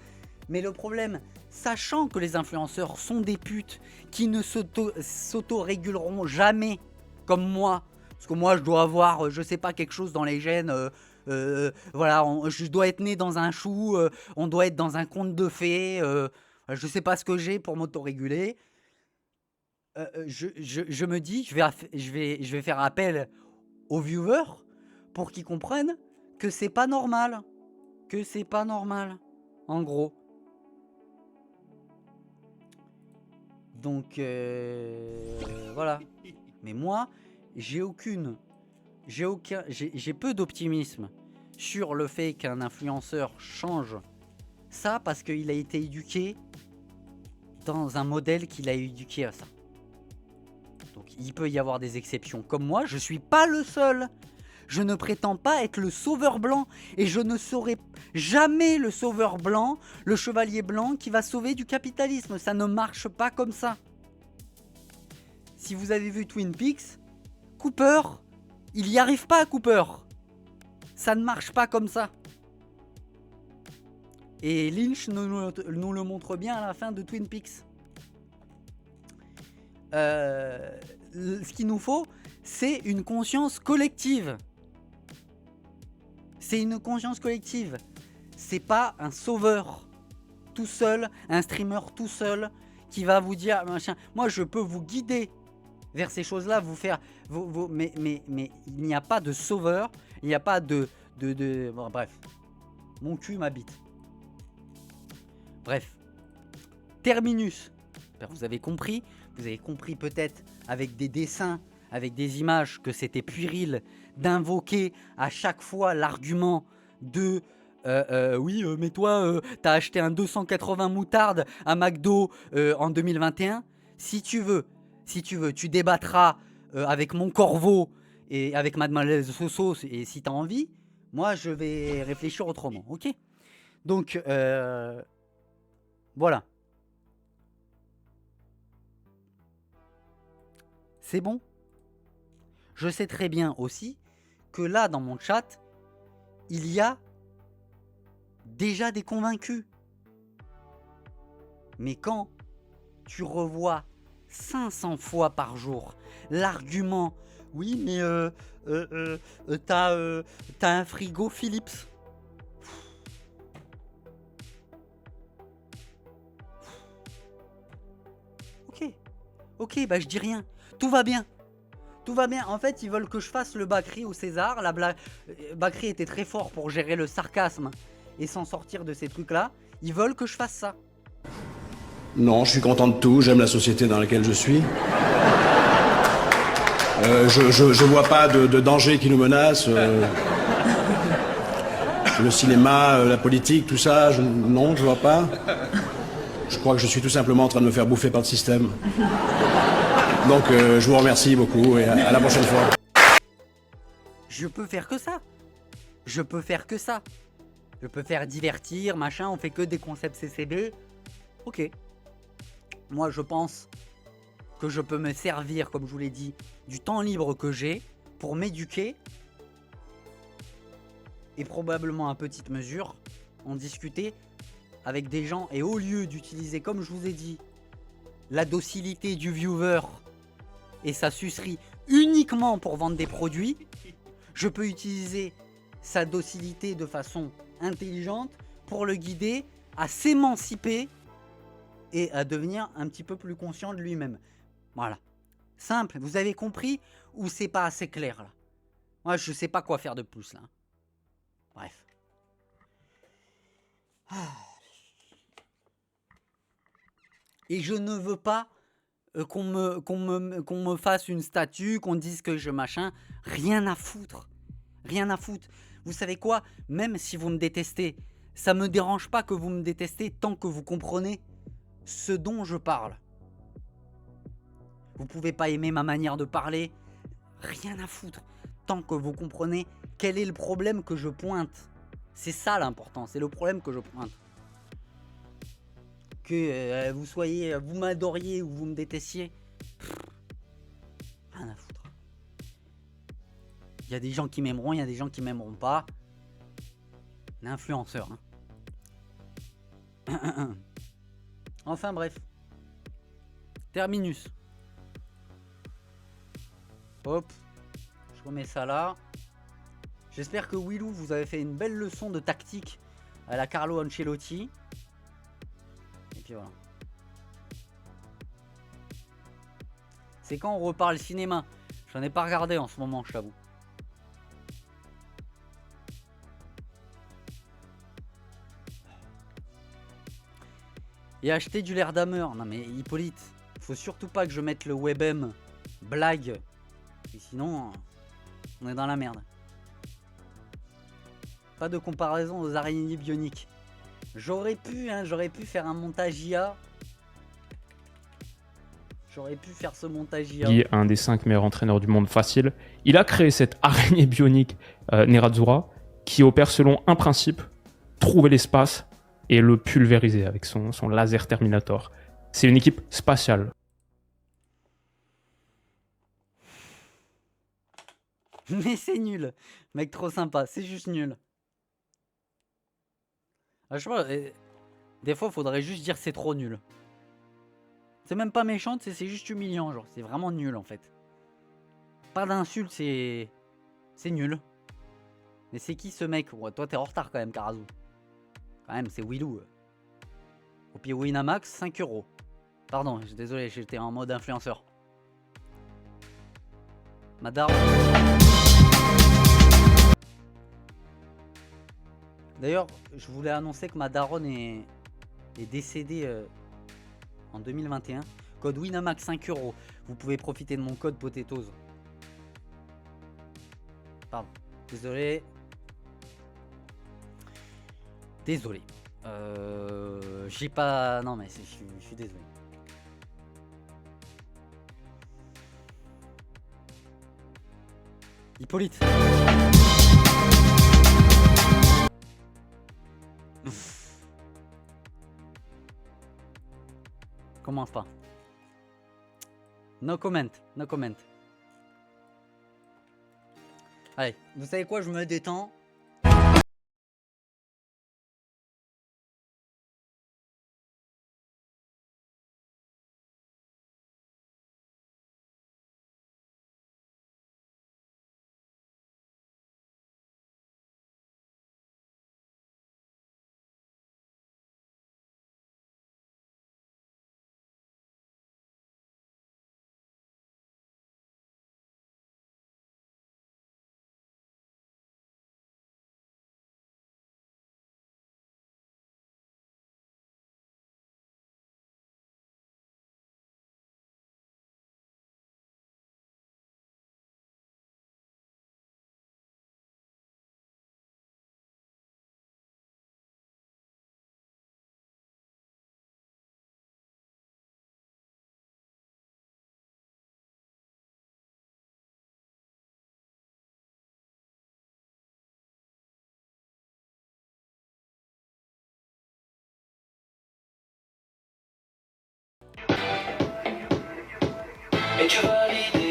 Mais le problème, sachant que les influenceurs sont des putes qui ne s'auto-réguleront jamais comme moi. Parce que moi, je dois avoir, je sais pas, quelque chose dans les gènes. Voilà, je dois être né dans un chou. On doit être dans un conte de fées. Je sais pas ce que j'ai pour m'auto-réguler. Je me dis, je vais faire appel aux viewers pour qu'ils comprennent que c'est pas normal. Que c'est pas normal. En gros. Donc, voilà. Mais moi, j'ai peu d'optimisme sur le fait qu'un influenceur change ça parce qu'il a été éduqué dans un modèle qu'il a éduqué à ça. Donc il peut y avoir des exceptions comme moi, je suis pas le seul. Je ne prétends pas être le sauveur blanc et je ne serai jamais le sauveur blanc, le chevalier blanc qui va sauver du capitalisme. Ça ne marche pas comme ça. Si vous avez vu Twin Peaks, Cooper, il n'y arrive pas à Cooper. Ça ne marche pas comme ça. Et Lynch nous le montre bien à la fin de Twin Peaks. Ce qu'il nous faut, c'est une conscience collective. C'est une conscience collective. C'est pas un sauveur tout seul, un streamer tout seul qui va vous dire machin. Moi, je peux vous guider vers ces choses-là, vous faire. Mais il n'y a pas de sauveur, il n'y a pas de. Bon, bref. Mon cul m'habite. Bref. Terminus. Vous avez compris. Vous avez compris peut-être avec des dessins, avec des images, que c'était puéril d'invoquer à chaque fois l'argument de oui, mais toi, t'as acheté un 280 moutarde à McDo en 2021. Si tu veux, tu débattras avec mon corbeau et avec Mademoiselle Soso, et si t'as envie, moi je vais réfléchir autrement, ok? Donc, voilà. C'est bon. Je sais très bien aussi que là, dans mon chat, il y a déjà des convaincus. Mais quand tu revois 500 fois par jour l'argument « Oui, mais t'as un frigo Philips ». Ok, bah je dis rien. Tout va bien. Tout va bien. En fait, ils veulent que je fasse le Bakri au César. La blague. Bakri était très fort pour gérer le sarcasme et s'en sortir de ces trucs-là. Ils veulent que je fasse ça. Non, je suis content de tout. J'aime la société dans laquelle je suis. Je vois pas de danger qui nous menace. Le cinéma, la politique, tout ça, non, je vois pas. Je crois que je suis tout simplement en train de me faire bouffer par le système. Donc je vous remercie beaucoup et à la prochaine fois. Je peux faire que ça. Je peux faire divertir, machin, on fait que des concepts CCB. Ok. Moi je pense que je peux me servir, comme je vous l'ai dit, du temps libre que j'ai pour m'éduquer. Et probablement à petite mesure, en discuter avec des gens. Et au lieu d'utiliser, comme je vous ai dit, la docilité du viewer et sa sucerie uniquement pour vendre des produits, je peux utiliser sa docilité de façon intelligente pour le guider à s'émanciper et à devenir un petit peu plus conscient de lui-même. Voilà. Simple, vous avez compris ou c'est pas assez clair là? Moi je sais pas quoi faire de plus là. Bref. Et je ne veux pas qu'on me fasse une statue, qu'on dise que je machin. Rien à foutre. Rien à foutre. Vous savez quoi? Même si vous me détestez, ça me dérange pas que vous me détestez tant que vous comprenez ce dont je parle. Vous pouvez pas aimer ma manière de parler. Rien à foutre. Tant que vous comprenez quel est le problème que je pointe. C'est ça l'important. C'est le problème que je pointe. Que vous m'adoriez ou vous me détestiez, rien à foutre. Il y a des gens qui m'aimeront, il y a des gens qui m'aimeront pas. Un influenceur. Hein. Enfin bref. Terminus. Hop. Je remets ça là. J'espère que Willou vous avez fait une belle leçon de tactique à la Carlo Ancelotti. Et puis voilà. C'est quand on reparle cinéma. J'en ai pas regardé en ce moment, je t'avoue. Et acheter du l'air d'ameur. Non mais Hippolyte, faut surtout pas que je mette le WebM blague. Et sinon, on est dans la merde. Pas de comparaison aux araignées bioniques. J'aurais pu faire un montage IA. J'aurais pu faire ce montage hier. Qui est un des 5 meilleurs entraîneurs du monde facile. Il a créé cette araignée bionique Nerazzurra qui opère selon un principe, trouver l'espace et le pulvériser avec son laser Terminator. C'est une équipe spatiale. Mais c'est nul. Mec trop sympa, c'est juste nul. Ah, je sais pas, des fois faudrait juste dire c'est trop nul. C'est même pas méchant, c'est juste humiliant, genre c'est vraiment nul en fait. Pas d'insulte, c'est nul. Mais c'est qui ce mec? Ouais, toi t'es en retard quand même, Karazu. Quand même, c'est Willou. Au pied Winamax, 5 €. Pardon, désolé, j'étais en mode influenceur. Madar. D'ailleurs, je voulais annoncer que ma daronne est décédée en 2021. Code Winamax 5 €. Vous pouvez profiter de mon code Potatoes. Pardon, désolé. Désolé. J'ai pas... Non mais je suis désolé. Hippolyte. Commence pas. No comment, no comment. Allez, vous savez quoi, je me détends. Et tu valides